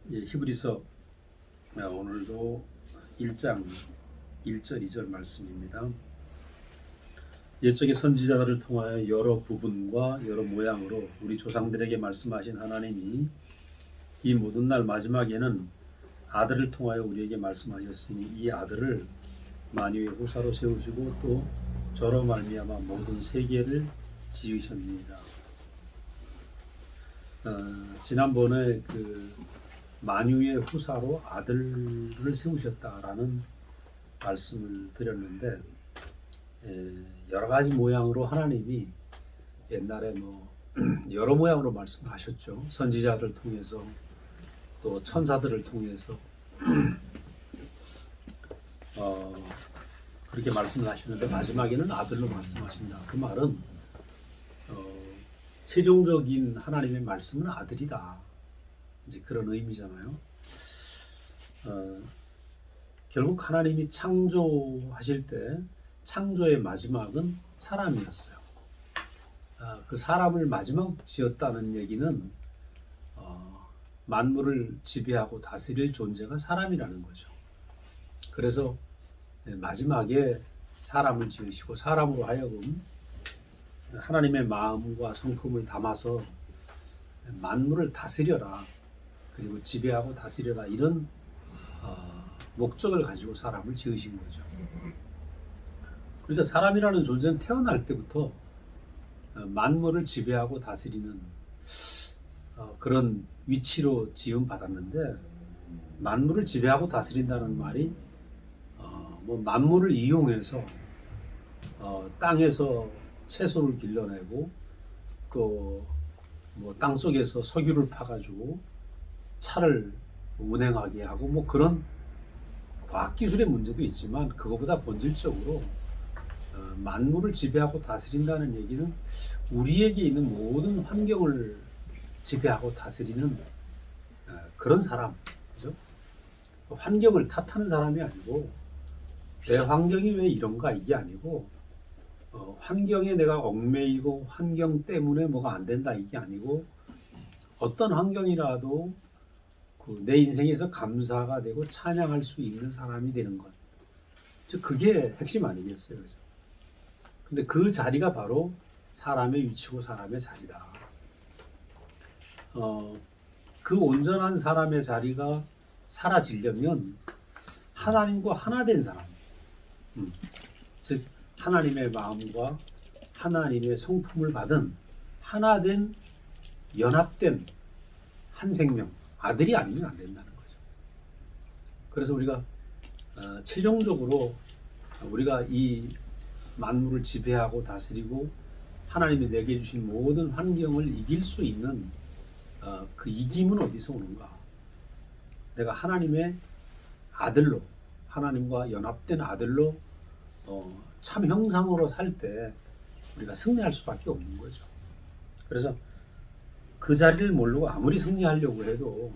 히브리서 오늘도 1장 1절 2절 말씀입니다. 옛적의 선지자들을 통하여 여러 부분과 여러 모양으로 우리 조상들에게 말씀하신 하나님이 이 모든 날 마지막에는 아들을 통하여 우리에게 말씀하셨으니 이 아들을 만유의 후사로 세우시고 또 저로 말미암아 모든 세계를 지으셨습니다. 지난번에 만유의 후사로 아들을 세우셨다라는 말씀을 드렸는데, 여러 가지 모양으로 하나님이 옛날에 여러 모양으로 말씀하셨죠. 선지자들을 통해서 또 천사들을 통해서 그렇게 말씀을 하시는데 마지막에는 아들로 말씀하신다. 그 말은 최종적인 하나님의 말씀은 아들이다. 이제 그런 의미잖아요. 결국 하나님이 창조하실 때 창조의 마지막은 사람이었어요. 그 사람을 마지막 지었다는 얘기는 만물을 지배하고 다스릴 존재가 사람이라는 거죠. 그래서 마지막에 사람을 지으시고 사람으로 하여금 하나님의 마음과 성품을 담아서 만물을 다스려라, 그리고 지배하고 다스려라, 이런 목적을 가지고 사람을 지으신 거죠. 그러니까 사람이라는 존재는 태어날 때부터 만물을 지배하고 다스리는 그런 위치로 지음 받았는데, 만물을 지배하고 다스린다는 말이 만물을 이용해서 땅에서 채소를 길러내고 또 땅속에서 석유를 파가지고 차를 운행하게 하고 그런 과학기술의 문제도 있지만, 그거보다 본질적으로 만물을 지배하고 다스린다는 얘기는 우리에게 있는 모든 환경을 지배하고 다스리는 그런 사람, 그죠? 환경을 탓하는 사람이 아니고, 내 환경이 왜 이런가 이게 아니고, 환경에 내가 얽매이고 환경 때문에 뭐가 안 된다 이게 아니고, 어떤 환경이라도 내 인생에서 감사가 되고 찬양할 수 있는 사람이 되는 것, 그게 핵심 아니겠어요, 그죠? 근데 그 자리가 바로 사람의 위치고 사람의 자리다. 그 온전한 사람의 자리가 사라지려면 하나님과 하나 된 사람, 즉 하나님의 마음과 하나님의 성품을 받은 하나 된 연합된 한 생명, 아들이 아니면 안 된다는 거죠. 그래서 우리가 최종적으로 우리가 이 만물을 지배하고 다스리고 하나님이 내게 주신 모든 환경을 이길 수 있는 그 이김은 어디서 오는가? 내가 하나님의 아들로, 하나님과 연합된 아들로 참 형상으로 살 때 우리가 승리할 수밖에 없는 거죠. 그래서 그 자리를 모르고 아무리 승리하려고 해도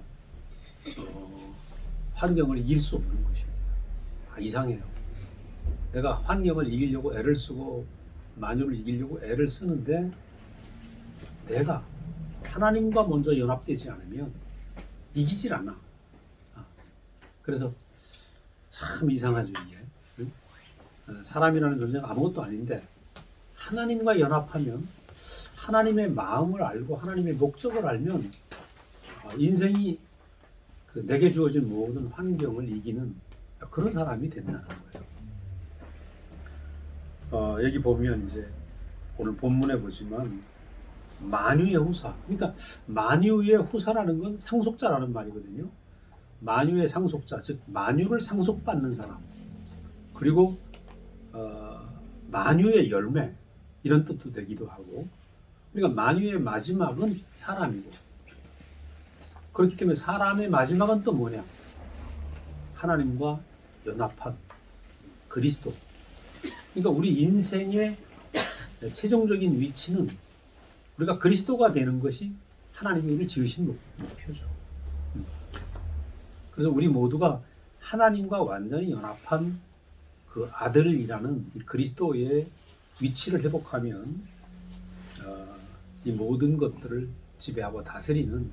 환경을 이길 수 없는 것입니다. 이상해요. 내가 환경을 이기려고 애를 쓰고 만유를 이기려고 애를 쓰는데, 내가 하나님과 먼저 연합되지 않으면 이기질 않아. 그래서 참 이상하죠, 이게. 사람이라는 존재가 아무것도 아닌데 하나님과 연합하면, 하나님의 마음을 알고 하나님의 목적을 알면 인생이 내게 주어진 모든 환경을 이기는 그런 사람이 된다는 거예요. 여기 보면 이제 오늘 본문에 보지만 만유의 후사, 그러니까 만유의 후사라는 건 상속자라는 말이거든요. 만유의 상속자, 즉 만유를 상속받는 사람, 그리고 만유의 열매, 이런 뜻도 되기도 하고, 그러니까 만유의 마지막은 사람이고, 그렇기 때문에 사람의 마지막은 또 뭐냐? 하나님과 연합한 그리스도. 그러니까 우리 인생의 최종적인 위치는 우리가 그리스도가 되는 것이 하나님이 우리를 지으신 목표죠. 그래서 우리 모두가 하나님과 완전히 연합한 그 아들이라는 이 그리스도의 위치를 회복하면 이 모든 것들을 지배하고 다스리는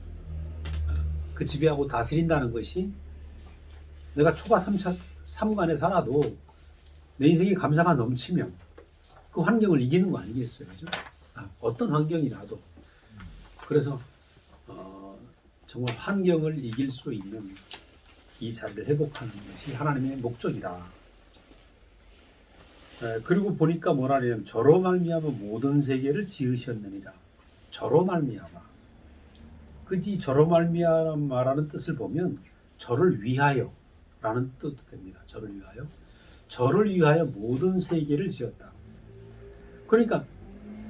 그 지배하고 다스린다는 것이 내가 초가 삼간에 살아도 내 인생에 감사가 넘치면 그 환경을 이기는 거 아니겠어요? 그죠? 어떤 환경이라도. 그래서 정말 환경을 이길 수 있는 이 자리를 회복하는 것이 하나님의 목적이다. 그리고 보니까 뭐라냐면 저로 말미암아 모든 세계를 지으셨느니라. 저로 말미암아. 이 저로 말미암아라는 뜻을 보면 저를 위하여라는 뜻도 됩니다. 저를 위하여. 저를 위하여 모든 세계를 지었다. 그러니까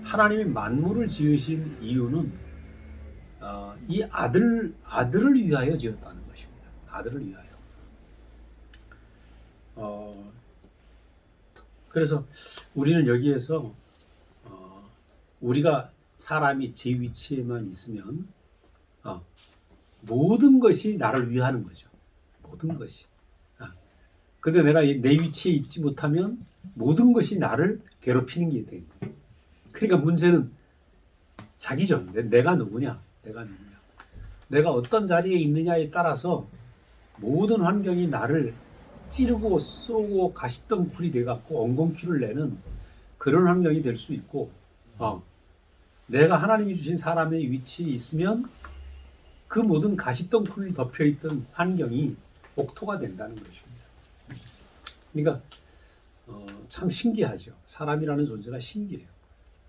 하나님이 만물을 지으신 이유는 이 아들을 위하여 지었다는 것입니다. 아들을 위하여. 그래서 우리는 여기에서 우리가 사람이 제 위치에만 있으면 모든 것이 나를 위하는 거죠. 모든 것이. 근데 내가 내 위치에 있지 못하면 모든 것이 나를 괴롭히는 게 되는 거예요. 그러니까 문제는 자기죠. 내가 누구냐? 내가 어떤 자리에 있느냐에 따라서 모든 환경이 나를 찌르고 쏘고 가시덤불이 돼갖고 엉겅퀴를 내는 그런 환경이 될 수 있고, 내가 하나님이 주신 사람의 위치에 있으면 그 모든 가시덤불이 덮여있던 환경이 옥토가 된다는 것입니다. 그러니까 참 신기하죠. 사람이라는 존재가 신기해요.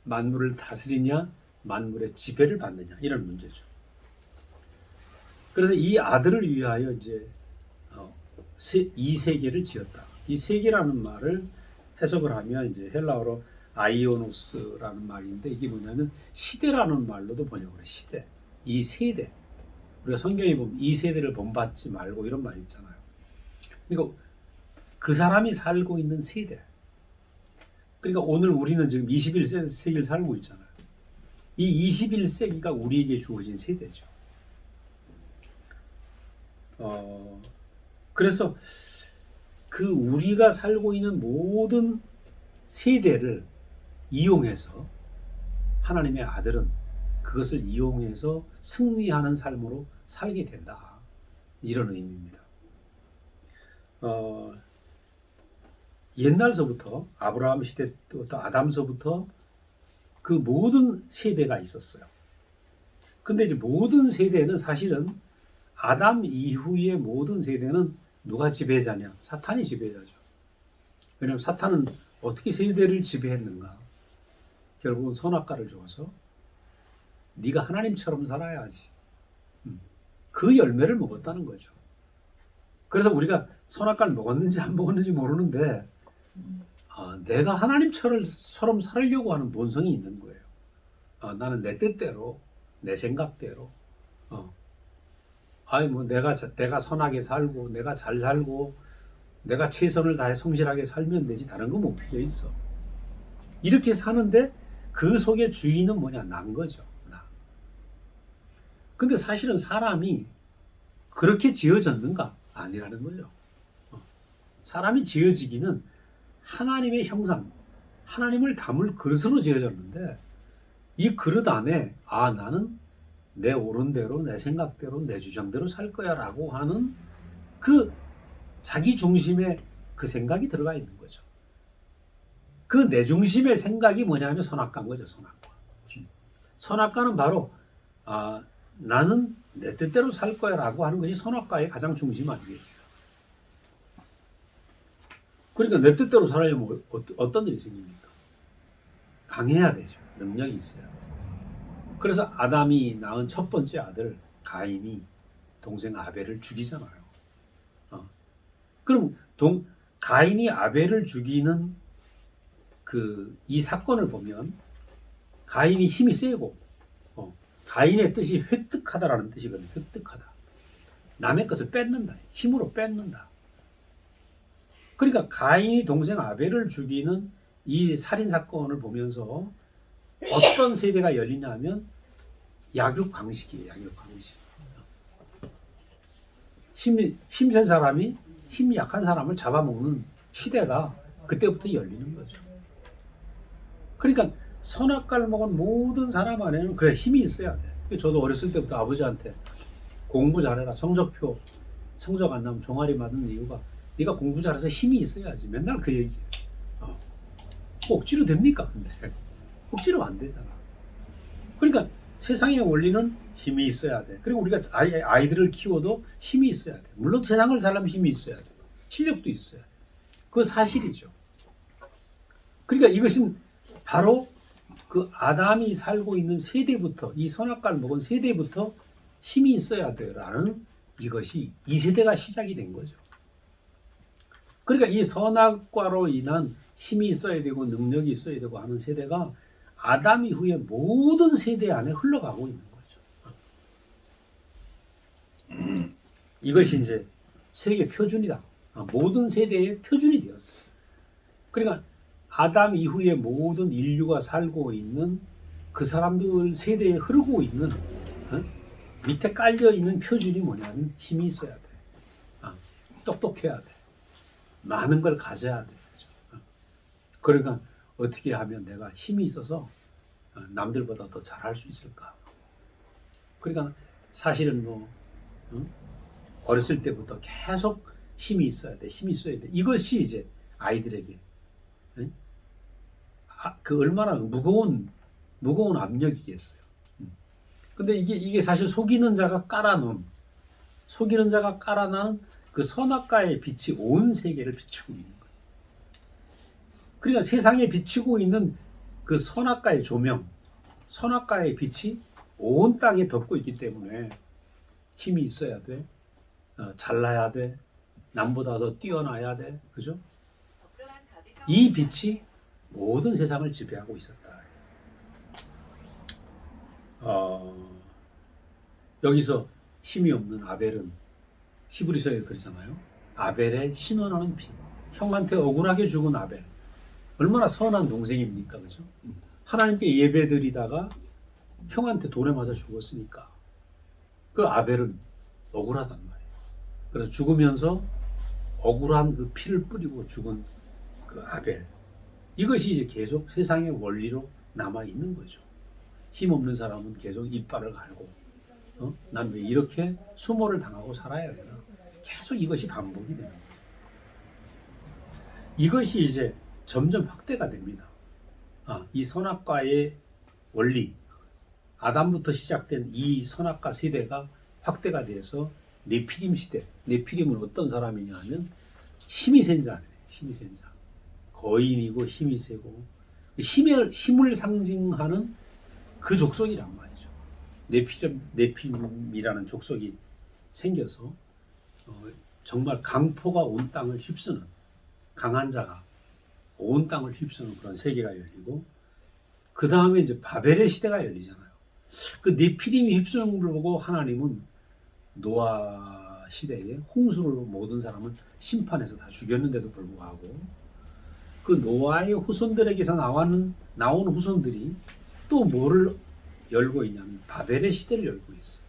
만물을 다스리냐, 만물의 지배를 받느냐, 이런 문제죠. 그래서 이 아들을 위하여 이제 이 세계를 지었다. 이 세계라는 말을 해석을 하면 이제 헬라어로 아이오노스라는 말인데 이게 뭐냐면 시대라는 말로도 번역을 해. 시대. 이 세대. 우리가 성경에 보면 이 세대를 본받지 말고 이런 말이 있잖아요. 그러니까 그 사람이 살고 있는 세대. 그러니까 오늘 우리는 지금 21세기를 살고 있잖아요. 이 21세기가 우리에게 주어진 세대죠. 그래서 그 우리가 살고 있는 모든 세대를 이용해서 하나님의 아들은 그것을 이용해서 승리하는 삶으로 살게 된다. 이런 의미입니다. 옛날서부터 아브라함 시대부터 아담서부터 그 모든 세대가 있었어요. 근데 이제 모든 세대는 사실은 아담 이후의 모든 세대는 누가 지배자냐? 사탄이 지배자죠. 왜냐하면 사탄은 어떻게 세대를 지배했는가? 결국은 선악과를 주어서 네가 하나님처럼 살아야지. 그 열매를 먹었다는 거죠. 그래서 우리가 선악과를 먹었는지 안 먹었는지 모르는데 내가 하나님처럼 살려고 하는 본성이 있는 거예요. 나는 내 뜻대로, 내 생각대로. 내가 선하게 살고, 내가 잘 살고, 내가 최선을 다해 성실하게 살면 되지 다른 거 못 필요 있어. 이렇게 사는데 그 속에 주인은 뭐냐? 난 거죠. 나. 근데 사실은 사람이 그렇게 지어졌는가? 아니라는 거죠. 사람이 지어지기는 하나님의 형상, 하나님을 담을 그릇으로 지어졌는데 이 그릇 안에 나는 내 옳은 대로, 내 생각대로, 내 주장대로 살 거야 라고 하는 그 자기 중심의 그 생각이 들어가 있는 거죠. 그 내 중심의 생각이 뭐냐면 선악과인 거죠. 선악과. 선악과는 바로 나는 내 뜻대로 살 거야 라고 하는 것이 선악과의 가장 중심 아니겠어요. 그러니까 내 뜻대로 살려면 어떤 일이 생깁니까? 강해야 되죠. 능력이 있어야 돼요. 그래서 아담이 낳은 첫 번째 아들 가인이 동생 아벨을 죽이잖아요. 그럼 가인이 아벨을 죽이는 이 사건을 보면 가인이 힘이 세고 가인의 뜻이 획득하다라는 뜻이거든요. 획득하다. 남의 것을 뺏는다. 힘으로 뺏는다. 그러니까 가인이 동생 아벨을 죽이는 이 살인 사건을 보면서 어떤 세대가 열리냐 하면 약육강식이에요. 약육강식. 힘센 사람이 힘 약한 사람을 잡아먹는 시대가 그때부터 열리는 거죠. 그러니까 선악과를 먹은 모든 사람 안에는 그래 힘이 있어야 돼. 저도 어렸을 때부터 아버지한테 공부 잘해라. 성적 안 나오면 종아리 맞는 이유가 네가 공부 잘해서 힘이 있어야지. 맨날 그 얘기야. 억지로 됩니까? 근데 억지로 안 되잖아. 그러니까 세상의 원리는 힘이 있어야 돼. 그리고 우리가 아이들을 키워도 힘이 있어야 돼. 물론 세상을 살려면 힘이 있어야 돼. 실력도 있어야 돼. 그거 사실이죠. 그러니까 이것은 바로 그 아담이 살고 있는 세대부터, 이 선악과를 먹은 세대부터 힘이 있어야 돼라는 이것이 이 세대가 시작이 된 거죠. 그러니까 이 선악과로 인한 힘이 있어야 되고 능력이 있어야 되고 하는 세대가 아담 이후에 모든 세대 안에 흘러가고 있는 거죠. 이것이 이제 세계 표준이다. 모든 세대의 표준이 되었어요. 그러니까 아담 이후에 모든 인류가 살고 있는 그 사람들 세대에 흐르고 있는 밑에 깔려 있는 표준이 뭐냐면 힘이 있어야 돼. 똑똑해야 돼. 많은 걸 가져야 돼. 그러니까 어떻게 하면 내가 힘이 있어서 남들보다 더 잘할 수 있을까? 그러니까 사실은 어렸을 때부터 계속 힘이 있어야 돼. 힘이 있어야 돼. 이것이 이제 아이들에게 그 얼마나 무거운 압력이겠어요. 근데 이게 사실 속이는 자가 깔아놓은 그 선악과의 빛이 온 세계를 비추고 있는 거예요. 그러니까 세상에 비치고 있는 그 선악과의 조명, 선악과의 빛이 온 땅에 덮고 있기 때문에 힘이 있어야 돼. 잘나야 돼. 남보다 더 뛰어나야 돼. 그죠? 이 빛이 모든 세상을 지배하고 있었다. 여기서 힘이 없는 아벨은 히브리서에 그러잖아요. 아벨의 신원하는 피. 형한테 억울하게 죽은 아벨. 얼마나 선한 동생입니까? 그죠? 하나님께 예배드리다가 형한테 돌에 맞아 죽었으니까. 그 아벨은 억울하단 말이에요. 그래서 죽으면서 억울한 그 피를 뿌리고 죽은 그 아벨. 이것이 이제 계속 세상의 원리로 남아 있는 거죠. 힘없는 사람은 계속 이빨을 갈고, 난 왜 이렇게 수모를 당하고 살아야 되나? 계속 이것이 반복이 되는 거예요. 이것이 이제 점점 확대가 됩니다. 이 선악과의 원리, 아담부터 시작된 이 선악과 세대가 확대가 돼서 네피림 시대. 네피림은 어떤 사람이냐 하면 힘이 센 자예요. 힘이 센 자. 거인이고 힘이 세고 힘을 상징하는 그 족속이란 말이죠. 네피림이라는 족속이 생겨서 정말 강포가 온 땅을 휩쓰는, 강한 자가 온 땅을 휩쓰는 그런 세계가 열리고, 그 다음에 이제 바벨의 시대가 열리잖아요. 그 네피림이 휩쓰는 걸 보고 하나님은 노아 시대에 홍수로 모든 사람을 심판해서 다 죽였는데도 불구하고 그 노아의 후손들에게서 나온 후손들이 또 뭐를 열고 있냐면 바벨의 시대를 열고 있어요.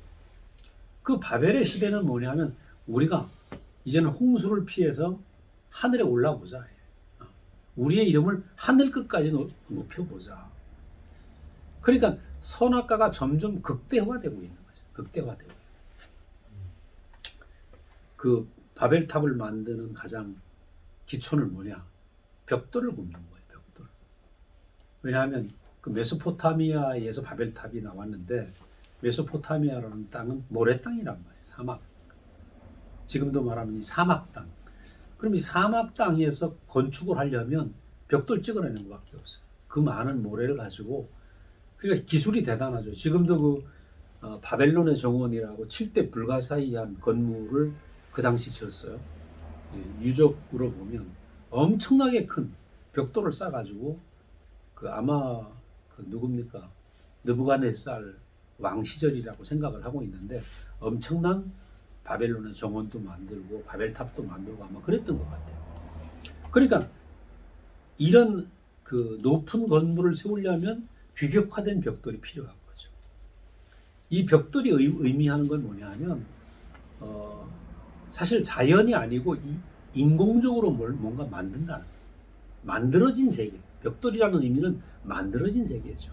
그 바벨의 시대는 뭐냐면 우리가 이제는 홍수를 피해서 하늘에 올라보자. 우리의 이름을 하늘 끝까지 높여보자. 그러니까 선악과가 점점 극대화되고 있는 거죠. 극대화되고. 그 바벨탑을 만드는 가장 기초는 뭐냐? 벽돌을 굽는 거예요. 벽돌. 왜냐하면 그 메소포타미아에서 바벨탑이 나왔는데 메소포타미아라는 땅은 모래 땅이란 말이에요. 사막. 지금도 말하면 이 사막 땅. 그럼 이 사막 땅에서 건축을 하려면 벽돌 찍어내는 것밖에 없어요. 그 많은 모래를 가지고. 그러니까 기술이 대단하죠. 지금도 그 바벨론의 정원이라고 7대 불가사의한 건물을 그 당시 지었어요. 유적으로 보면 엄청나게 큰 벽돌을 쌓아가지고 아마 누굽니까? 느부갓네살 왕 시절이라고 생각을 하고 있는데 엄청난 바벨론의 정원도 만들고 바벨탑도 만들고 아마 그랬던 것 같아요. 그러니까 이런 그 높은 건물을 세우려면 규격화된 벽돌이 필요한 거죠. 이 벽돌이 의미하는 건 뭐냐 하면 사실 자연이 아니고 인공적으로 뭔가 만든다는 거예요. 만들어진 세계. 벽돌이라는 의미는 만들어진 세계죠.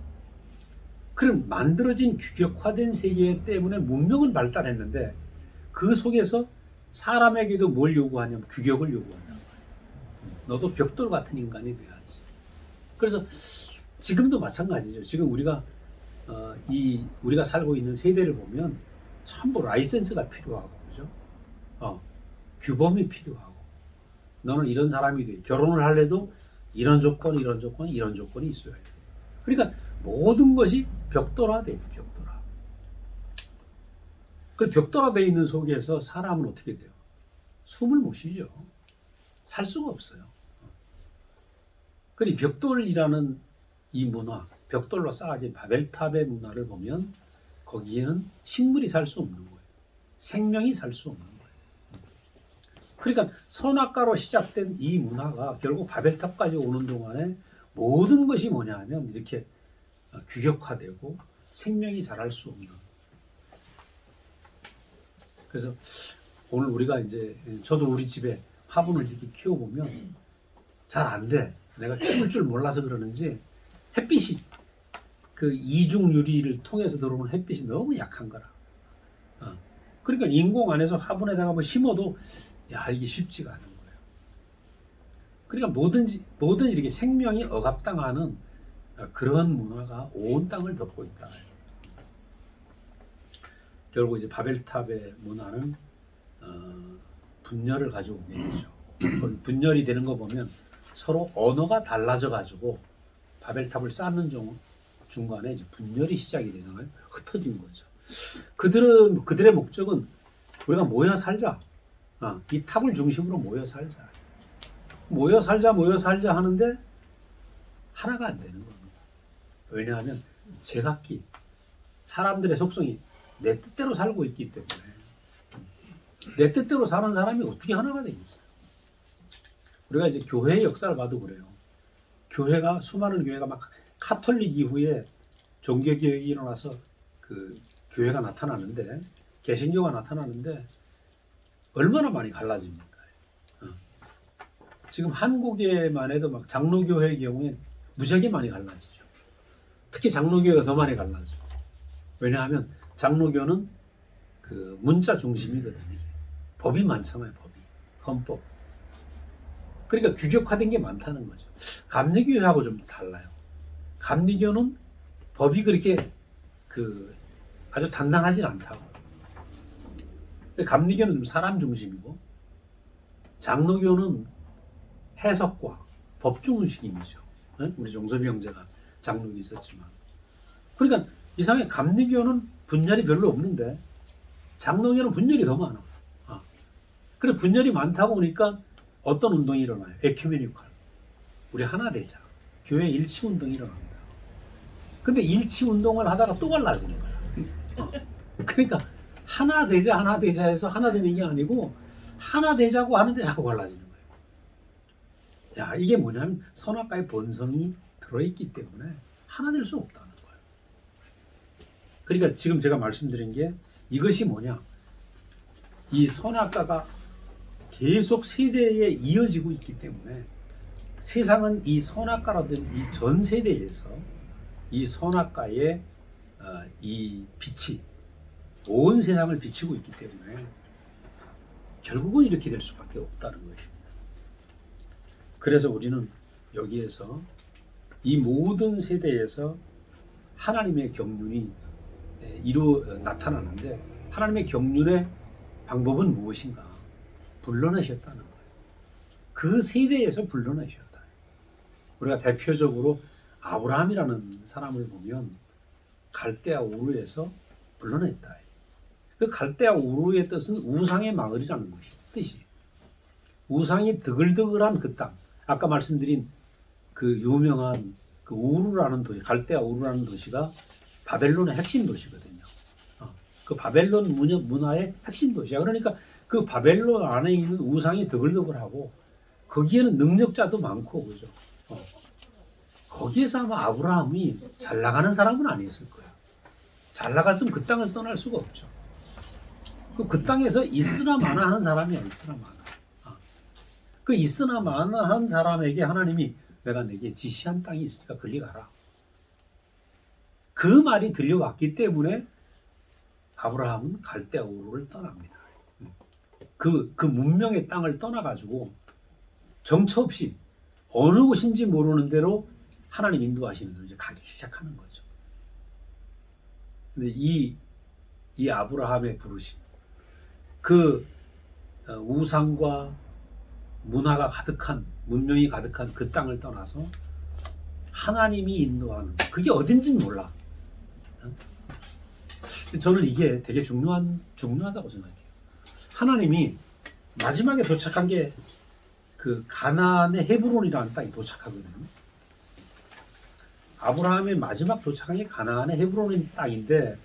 그럼 만들어진 규격화된 세계 때문에 문명은 발달했는데 그 속에서 사람에게도 뭘 요구하냐면 규격을 요구한다. 너도 벽돌 같은 인간이 돼야지. 그래서 지금도 마찬가지죠. 지금 우리가 우리가 살고 있는 세대를 보면 전부 라이센스가 필요하고, 그죠? 규범이 필요하고, 너는 이런 사람이 돼. 결혼을 할래도 이런 조건, 이런 조건, 이런 조건이 있어야 돼. 그러니까 모든 것이 벽돌화돼요. 벽돌화. 그 벽돌화되어 있는 속에서 사람은 어떻게 돼요? 숨을 못 쉬죠. 살 수가 없어요. 그리고 벽돌이라는 이 문화, 벽돌로 쌓아진 바벨탑의 문화를 보면 거기에는 식물이 살 수 없는 거예요. 생명이 살 수 없는 거예요. 그러니까 선악과로 시작된 이 문화가 결국 바벨탑까지 오는 동안에 모든 것이 뭐냐 하면 이렇게 규격화되고 생명이 자랄 수 없는. 그래서 오늘 우리가 이제 저도 우리 집에 화분을 이렇게 키워보면 잘 안 돼. 내가 키울 줄 몰라서 그러는지 햇빛이 그 이중 유리를 통해서 들어오는 햇빛이 너무 약한 거라. 그러니까 인공 안에서 화분에다가 뭐 심어도 야 이게 쉽지가 않은 거예요. 그러니까 뭐든 이렇게 생명이 억압당하는 그런 문화가 온 땅을 덮고 있다. 결국 이제 바벨탑의 문화는 분열을 가지고 오게 되죠. 분열이 되는 거 보면 서로 언어가 달라져 가지고 바벨탑을 쌓는 중간에 이제 분열이 시작이 되잖아요. 흩어진 거죠. 그들의 목적은 우리가 모여 살자. 이 탑을 중심으로 모여 살자. 모여 살자 하는데 하나가 안 되는 겁니다. 왜냐하면 제각기 사람들의 속성이 내 뜻대로 살고 있기 때문에 내 뜻대로 사는 사람이 어떻게 하나가 되겠어요? 우리가 이제 교회의 역사를 봐도 그래요. 수많은 교회가 막 카톨릭 이후에 종교개혁이 일어나서 그 교회가 나타나는데, 개신교가 나타나는데 얼마나 많이 갈라집니까? 지금 한국에만 해도 막 장로교회의 경우에 무지하게 많이 갈라지죠. 특히 장로교회가 더 많이 갈라져. 왜냐하면 장로교는 그 문자 중심이거든요. 법이 많잖아요. 헌법. 그러니까 규격화된 게 많다는 거죠. 감리교회하고 좀 달라요. 감리교는 법이 그렇게 아주 단단하진 않다고. 감리교는 좀 사람 중심이고, 장로교는 해석과 법 중심이죠. 우리 종섭이 형제가 장로교 있었지만. 그러니까 이상하게 감리교는 분열이 별로 없는데 장로교는 분열이 더 많아. 그래 분열이 많다 보니까 어떤 운동이 일어나요? 에큐메니컬. 우리 하나 되자. 교회 일치 운동이 일어납니다. 근데 일치 운동을 하다가 또 갈라지는 거야. 그러니까 하나 되자 해서 하나 되는 게 아니고 하나 되자고 하는데 자꾸 갈라지는 거예요. 야, 이게 뭐냐면 선악과의 본성이 들어있기 때문에 하나 될 수 없다는 거예요. 그러니까 지금 제가 말씀드린 게 이것이 뭐냐? 이 선악과가 계속 세대에 이어지고 있기 때문에 세상은 이 선악과라든 이 전 세대에서 이 선악과의 이 빛이 온 세상을 비치고 있기 때문에 결국은 이렇게 될 수밖에 없다는 것입니다. 그래서 우리는 여기에서 이 모든 세대에서 하나님의 경륜이 나타나는데 하나님의 경륜의 방법은 무엇인가? 불러내셨다는 거예요. 그 세대에서 불러내셨다. 우리가 대표적으로 아브라함이라는 사람을 보면 갈대아 우르에서 불러냈다. 그 갈대아 우르의 뜻은 우상의 마을이라는 것이 뜻이. 우상이 드글드글한 그 땅. 아까 말씀드린 그 유명한 그 우르라는 도시, 갈대아 우르라는 도시가 바벨론의 핵심 도시거든요. 그 바벨론 문화의 핵심 도시야. 그러니까 그 바벨론 안에 있는 우상이 드글드글하고 거기에는 능력자도 많고 그죠. 거기에서 아마 아브라함이 잘 나가는 사람은 아니었을 거예요. 잘 나갔으면 그 땅을 떠날 수가 없죠. 그 땅에서 있으나 마나 하는 사람이야. 있으나 마나. 그 있으나 마나 한 사람에게 하나님이 내가 내게 지시한 땅이 있으니까 거기 가라. 그 말이 들려왔기 때문에 아브라함은 갈대아 우르를 떠납니다. 그 문명의 땅을 떠나가지고 정처 없이 어느 곳인지 모르는 대로 하나님 인도하시는 대로 이제 가기 시작하는 거죠. 근데 이 아브라함의 부르심, 그 우상과 문화가 가득한, 문명이 가득한 그 땅을 떠나서 하나님이 인도하는, 그게 어딘지는 몰라. 저는 이게 되게 중요하다고 생각해요. 하나님이 마지막에 도착한 게 그 가나안의 헤브론이라는 땅에 도착하거든요. 아브라함의 마지막 도착한 게 가나안의 헤브론인 땅인데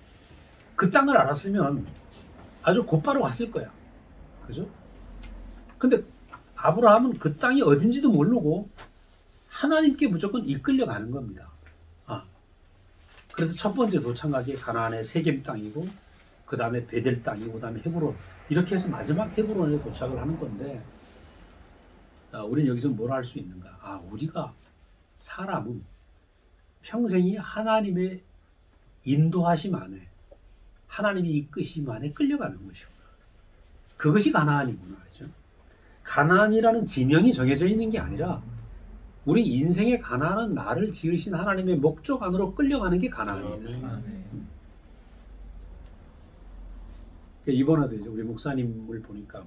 그 땅을 알았으면 아주 곧바로 갔을 거야. 그죠? 근데 아브라함은 그 땅이 어딘지도 모르고 하나님께 무조건 이끌려가는 겁니다. 그래서 첫 번째 도착한 게 가나안의 세겜 땅이고 그 다음에 베델 땅이고 그 다음에 헤브론, 이렇게 해서 마지막 헤브론에 도착을 하는 건데, 우리는 여기서 뭘 할 수 있는가? 우리가 사람은 평생이 하나님의 인도하심 안에, 하나님의 이끄심 안에 끌려가는 것이고, 그것이 가나안이구나. 그죠? 가나안이라는 지명이 정해져 있는 게 아니라 우리 인생의 가나안은 나를 지으신 하나님의 목적 안으로 끌려가는 게 가나안이에요. 이번에도 이제 우리 목사님을 보니까,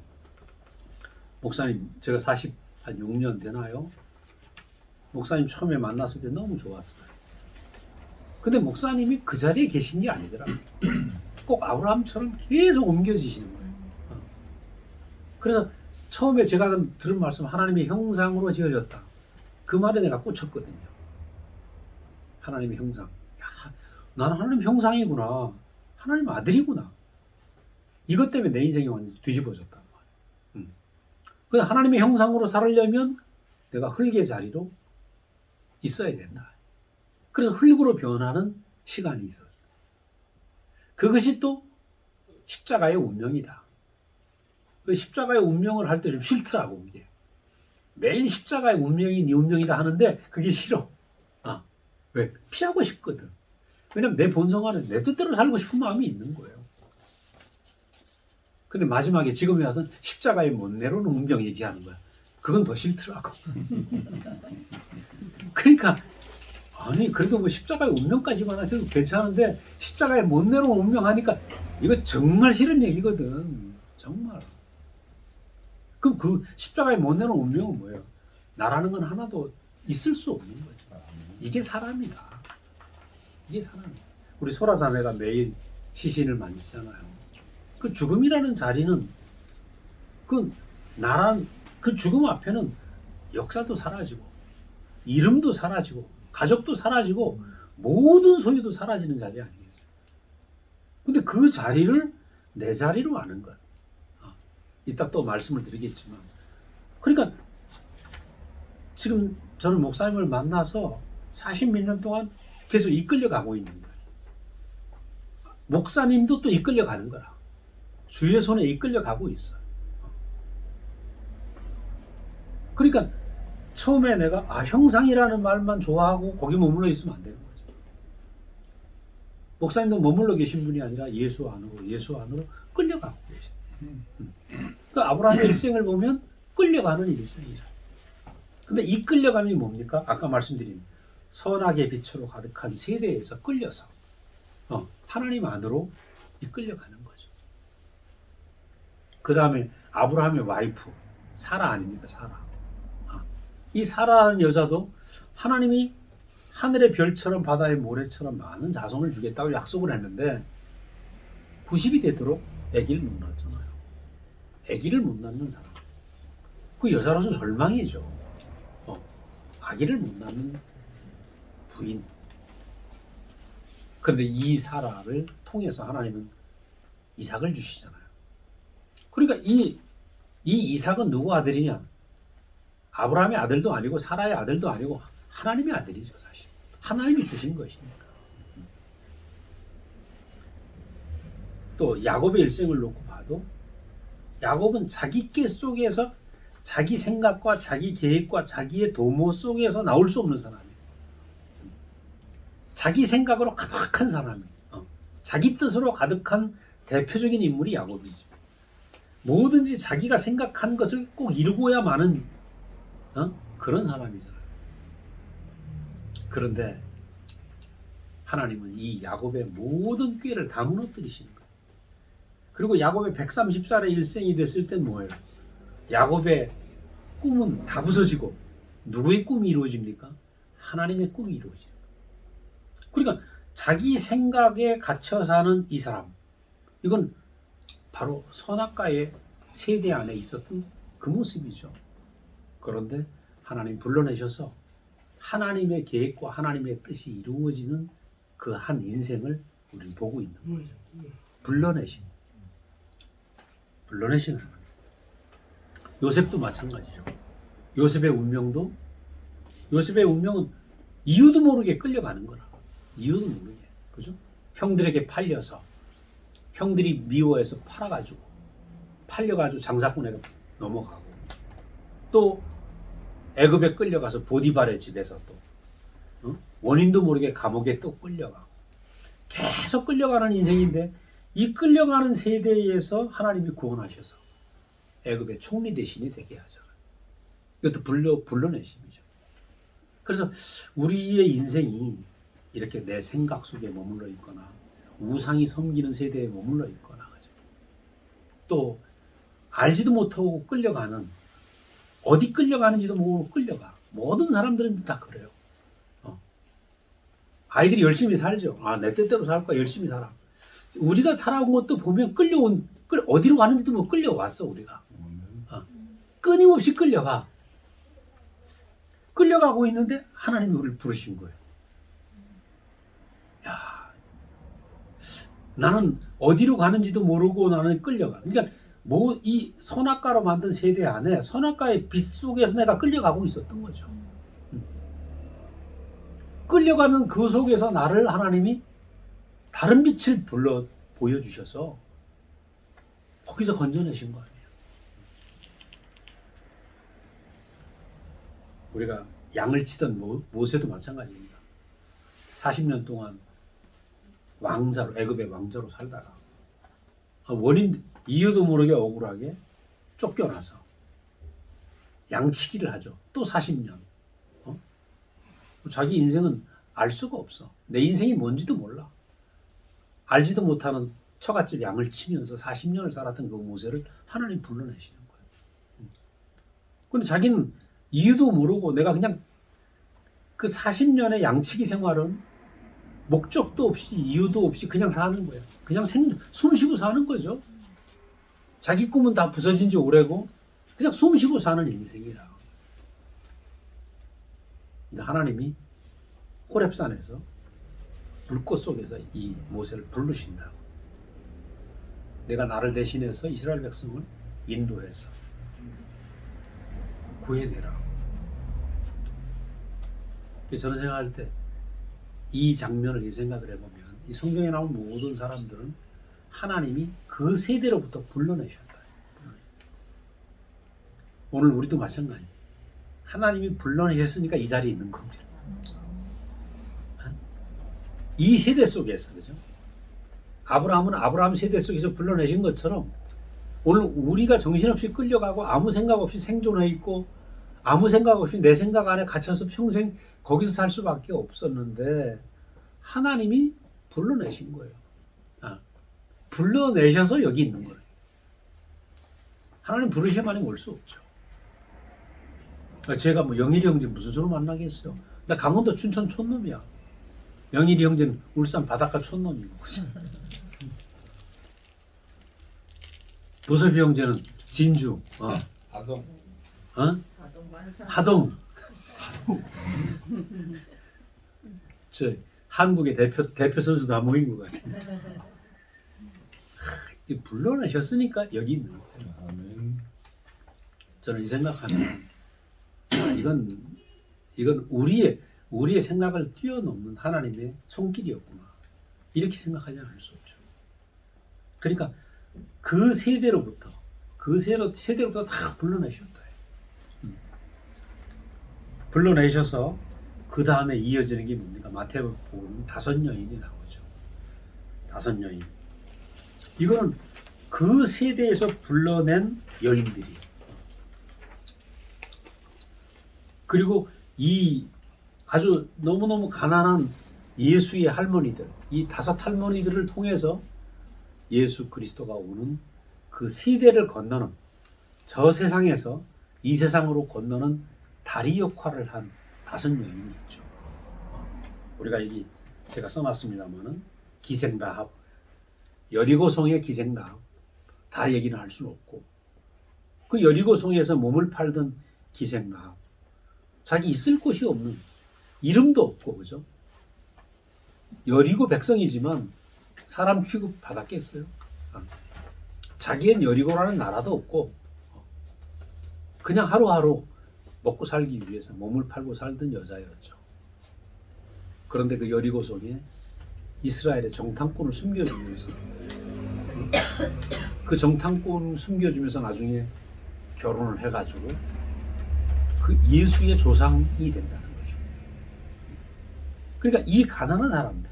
목사님 제가 46년 되나요? 목사님 처음에 만났을 때 너무 좋았어요. 근데 목사님이 그 자리에 계신 게 아니더라. 꼭 아브라함처럼 계속 옮겨지시는 거예요. 그래서 처음에 제가 들은 말씀, 하나님의 형상으로 지어졌다. 그 말에 내가 꽂혔거든요. 하나님의 형상. 야, 나는 하나님 형상이구나. 하나님 아들이구나. 이것 때문에 내 인생이 완전히 뒤집어졌단 말이에요. 그래서 하나님의 형상으로 살려면 내가 흙의 자리로 있어야 된다. 그래서 흙으로 변하는 시간이 있었어. 그것이 또 십자가의 운명이다. 그 십자가의 운명을 할 때 좀 싫더라고, 이게. 매일 십자가의 운명이 네 운명이다 하는데 그게 싫어. 왜? 피하고 싶거든. 왜냐면 내 본성 안에 내 뜻대로 살고 싶은 마음이 있는 거예요. 근데 마지막에 지금에 와서는 십자가의 못 내려오는 운명 얘기하는 거야. 그건 더 싫더라고. 그러니까 아니 그래도 뭐 십자가의 운명까지만 해도 괜찮은데 십자가의 못 내려오는 운명 하니까 이거 정말 싫은 얘기거든. 정말. 그럼 그 십자가의 못 내려오는 운명은 뭐예요? 나라는 건 하나도 있을 수 없는 거죠. 이게 사람이다. 이게 사람이다. 우리 소라 자매가 매일 시신을 만지잖아요. 그 죽음이라는 자리는 그 나란 그 죽음 앞에는 역사도 사라지고 이름도 사라지고 가족도 사라지고 모든 소유도 사라지는 자리 아니겠어요? 근데 그 자리를 내 자리로 아는 것. 이따 또 말씀을 드리겠지만, 그러니까 지금 저는 목사님을 만나서 40몇 년 동안 계속 이끌려가고 있는 거예요. 목사님도 또 이끌려가는 거라. 주의 손에 이끌려가고 있어요. 그러니까 처음에 내가 형상이라는 말만 좋아하고 거기 머물러 있으면 안 되는 거죠. 목사님도 머물러 계신 분이 아니라 예수 안으로 끌려가고 계시다. 그 아브라함의 일생을 보면 끌려가는 일생이라. 근데 이 끌려감이 뭡니까? 아까 말씀드린 선악의 빛으로 가득한 세대에서 끌려서 하나님 안으로 이끌려가는 거죠. 그 다음에 아브라함의 와이프 사라 아닙니까? 사라. 이 사라라는 여자도 하나님이 하늘의 별처럼 바다의 모래처럼 많은 자손을 주겠다고 약속을 했는데 90이 되도록 아기를 못 낳았잖아요. 아기를 못 낳는 사람. 그 여자로서는 절망이죠. 아기를 못 낳는 부인. 그런데 이 사라를 통해서 하나님은 이삭을 주시잖아요. 그러니까 이 이삭은 누구 아들이냐? 아브라함의 아들도 아니고 사라의 아들도 아니고 하나님의 아들이죠, 사실. 하나님이 주신 것이니까. 또 야곱의 일생을 놓고 봐도 야곱은 자기 깨 속에서 자기 생각과 자기 계획과 자기의 도모 속에서 나올 수 없는 사람이에요. 자기 생각으로 가득한 사람이, 자기 뜻으로 가득한 대표적인 인물이 야곱이죠. 뭐든지 자기가 생각한 것을 꼭 이루고야 마는 그런 사람이잖아요. 그런데 하나님은 이 야곱의 모든 꾀를 다 무너뜨리시는 거예요. 그리고 야곱의 130살의 일생이 됐을 땐 뭐예요? 야곱의 꿈은 다 부서지고 누구의 꿈이 이루어집니까? 하나님의 꿈이 이루어져요. 그러니까 자기 생각에 갇혀 사는 이 사람, 이건 바로 선악과의 세대 안에 있었던 그 모습이죠. 그런데 하나님 불러내셔서 하나님의 계획과 하나님의 뜻이 이루어지는 그 한 인생을 우리는 보고 있는 거죠. 불러내신 하나님. 요셉도 마찬가지죠. 요셉의 운명은 이유도 모르게 끌려가는 거라. 이유도 모르게. 그죠? 형들에게 팔려서, 형들이 미워해서 팔려가지고 장사꾼에게 넘어가고, 또 애굽에 끌려가서 보디발의 집에서 또 원인도 모르게 감옥에 또 끌려가고, 계속 끌려가는 인생인데, 이 끌려가는 세대에서 하나님이 구원하셔서 애굽의 총리 대신이 되게 하잖아요. 이것도 불러내심이죠. 그래서 우리의 인생이 이렇게 내 생각 속에 머물러 있거나 우상이 섬기는 세대에 머물러 있거나 또 알지도 못하고 끌려가는, 어디 끌려가는지도 모르고 끌려가. 모든 사람들은 다 그래요. 아이들이 열심히 살죠. 내 뜻대로 살 거야. 열심히 살아. 우리가 살아온 것도 보면 어디로 가는지도 뭐 끌려왔어, 우리가. 끊임없이 끌려가고 있는데 하나님이 우리를 부르신 거예요. 야, 나는 어디로 가는지도 모르고 나는 끌려가. 그러니까 이 선악과로 만든 세대 안에 선악과의 빛 속에서 내가 끌려가고 있었던 거죠. 끌려가는 그 속에서 나를 하나님이 다른 빛을 보여주셔서 거기서 건져내신 거 아니에요. 우리가 양을 치던 모세도 마찬가지입니다. 40년 동안 애굽의 왕자로 살다가 이유도 모르게 억울하게 쫓겨나서 양치기를 하죠. 또 40년. 자기 인생은 알 수가 없어. 내 인생이 뭔지도 몰라. 알지도 못하는 처갓집 양을 치면서 40년을 살았던 그 모세를 하나님 불러내시는 거예요. 근데 자기는 이유도 모르고 내가 그냥 그 40년의 양치기 생활은 목적도 없이 이유도 없이 그냥 사는 거예요. 그냥 숨 쉬고 사는 거죠. 자기 꿈은 다 부서진 지 오래고 그냥 숨 쉬고 사는 인생이라. 근데 하나님이 호렙산에서 불꽃 속에서 이 모세를 부르신다. 내가 나를 대신해서 이스라엘 백성을 인도해서 구해내라. 저는 생각할 때 이 장면을 생각을 해보면 이 성경에 나온 모든 사람들은 하나님이 그 세대로부터 불러내셨다. 오늘 우리도 마찬가지. 하나님이 불러내셨으니까 이 자리에 있는 겁니다. 이 세대 속에서, 그죠? 아브라함은 아브라함 세대 속에서 불러내신 것처럼 오늘 우리가 정신없이 끌려가고 아무 생각 없이 생존해 있고 아무 생각 없이 내 생각 안에 갇혀서 평생 거기서 살 수밖에 없었는데 하나님이 불러내신 거예요. 불러내셔서 여기 있는 거예요. 하나님 부르시면 올 수 없죠. 제가 영일이 형제 무슨 수로 만나겠어요? 나 강원도 춘천 촌놈이야. 영일이 형제는 울산 바닷가 촌놈이고. 보섭이 형제는 진주. 하동. 하동. 저 한국의 대표 선수 다 모인 것 같아요. 불러내셨으니까 여기 있는 거예요. 아멘. 저는 이 생각하면 이건 우리의 생각을 뛰어넘는 하나님의 손길이었구나. 이렇게 생각하지 않을 수 없죠. 그러니까 그 세대로부터 다 불러내셨다. 불러내셔서 그 다음에 이어지는 게 뭡니까? 마태복음 5 여인이 나오죠. 5 여인. 이거는 그 세대에서 불러낸 여인들이. 그리고 이 아주 너무너무 가난한 예수의 할머니들, 이 5 할머니들을 통해서 예수 그리스도가 오는 그 세대를 건너는, 저 세상에서 이 세상으로 건너는 다리 역할을 한 5 여인이 있죠. 우리가 여기 제가 써놨습니다만은 기생 라합, 여리고성의 기생 라합, 다 얘기는 할 수는 없고, 그 여리고성에서 몸을 팔던 기생 라합, 자기 있을 곳이 없는, 이름도 없고, 그죠? 여리고 백성이지만 사람 취급 받았겠어요? 자기엔 여리고라는 나라도 없고 그냥 하루하루 먹고 살기 위해서 몸을 팔고 살던 여자였죠. 그런데 그 여리고 속에 이스라엘의 정탐꾼을 숨겨주면서, 그 정탐꾼을 숨겨주면서 나중에 결혼을 해가지고 그 예수의 조상이 된다는 거죠. 그러니까 이 가난한 사람들,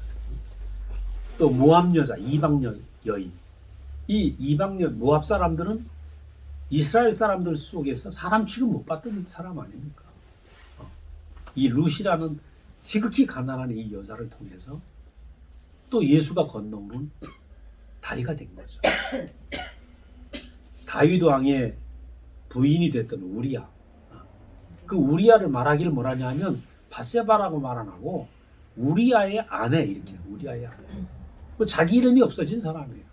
또 모압 여자, 이방 여인, 이 이방 모압 사람들은 이스라엘 사람들 속에서 사람 취급 못 받던 사람 아닙니까? 이 룻이라는 지극히 가난한 이 여자를 통해서 또 예수가 건너오는 다리가 된 거죠. 다윗 왕의 부인이 됐던 우리야. 그 우리야를 말하기를 뭐라냐 하면 바세바라고 말 안 하고 우리야의 아내, 이렇게 우리야의 아내. 자기 이름이 없어진 사람이에요.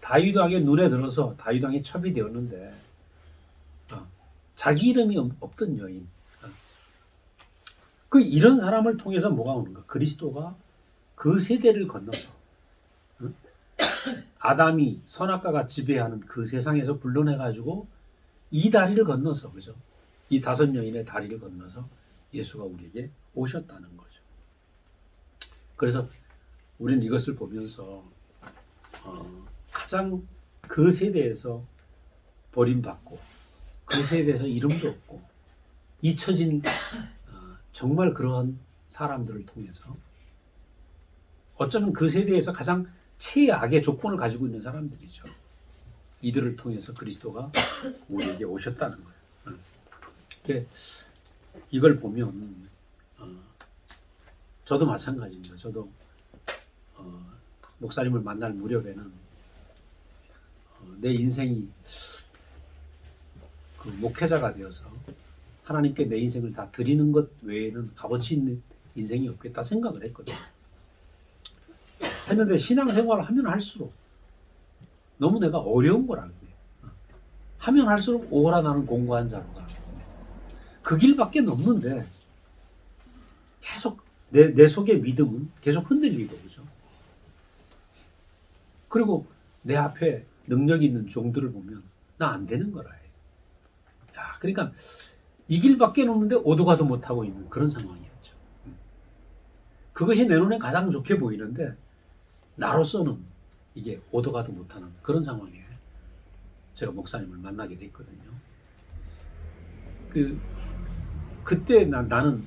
다윗 왕의 눈에 들어서 다윗 왕의 첩이 되었는데 자기 이름이 없던 여인. 그 이런 사람을 통해서 뭐가 오는가? 그리스도가 그 세대를 건너서 아담이 선악과가 지배하는 그 세상에서 불러내가지고 이 다리를 건너서, 그죠? 이 5 여인의 다리를 건너서 예수가 우리에게 오셨다는 거죠. 그래서 우리는 이것을 보면서 가장 그 세대에서 버림받고 그 세대에서 이름도 없고 잊혀진 정말 그러한 사람들을 통해서 어쩌면 그 세대에서 가장 최악의 조건을 가지고 있는 사람들이죠. 이들을 통해서 그리스도가 우리에게 오셨다는 거예요. 이걸 보면 저도 마찬가지입니다. 저도 목사님을 만날 무렵에는 내 인생이 그 목회자가 되어서 하나님께 내 인생을 다 드리는 것 외에는 값어치 있는 인생이 없겠다 생각을 했거든요. 했는데 신앙생활을 하면 할수록 너무 내가 어려운 거라 그래. 하면 할수록 오라 나는 공고한 자로다. 그 길밖에 없는데 계속 내 속의 믿음은 계속 흔들리고, 그죠? 그리고 내 앞에 능력 있는 종들을 보면 나 안 되는 거라 해. 야, 그러니까 이 길밖에 없는데 오도 가도 못하고 있는 그런 상황이었죠. 그것이 내 눈에 가장 좋게 보이는데 나로서는 이게 오도 가도 못하는 그런 상황에 제가 목사님을 만나게 됐거든요. 그때 나는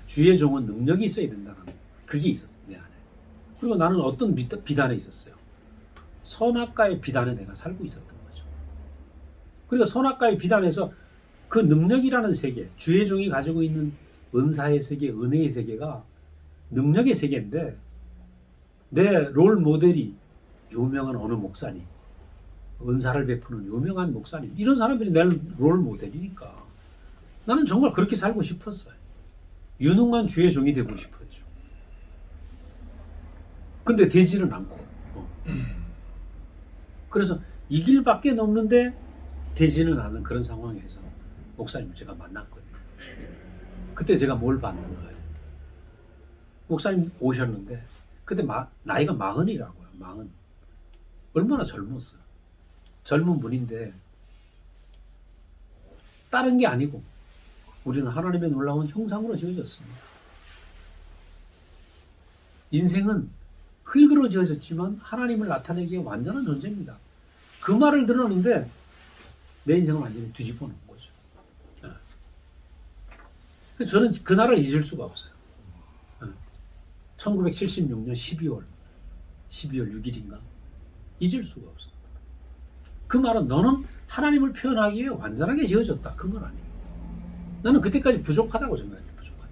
주의 종은 능력이 있어야 된다는 그게 있었어요, 내 안에. 그리고 나는 어떤 비단에 있었어요. 선악과의 비단에 내가 살고 있었던 거죠. 그리고 선악과의 비단에서 그 능력이라는 세계, 주의 종이 가지고 있는 은사의 세계, 은혜의 세계가 능력의 세계인데 내 롤 모델이 유명한 어느 목사님, 은사를 베푸는 유명한 목사님, 이런 사람들이 내 롤 모델이니까 나는 정말 그렇게 살고 싶었어요. 유능한 주의 종이 되고 싶었죠. 근데 되지는 않고 그래서 이 길밖에 없는데 되지는 않은 그런 상황에서 목사님을 제가 만났거든요. 그때 제가 뭘 받는 거예요? 목사님 오셨는데 그때 나이가 40이라고요. 40. 얼마나 젊었어요. 젊은 분인데 다른 게 아니고 우리는 하나님의 놀라운 형상으로 지어졌습니다. 인생은 흙으로 지어졌지만 하나님을 나타내기에 완전한 존재입니다. 그 말을 들었는데 내 인생을 완전히 뒤집어 놓은 거죠. 저는 그날을 잊을 수가 없어요. 1976년 12월 6일인가 잊을 수가 없어요. 그 말은 너는 하나님을 표현하기 위해 완전하게 지어졌다. 그 말 아니에요. 나는 그때까지 부족하다고 생각해요. 부족하다.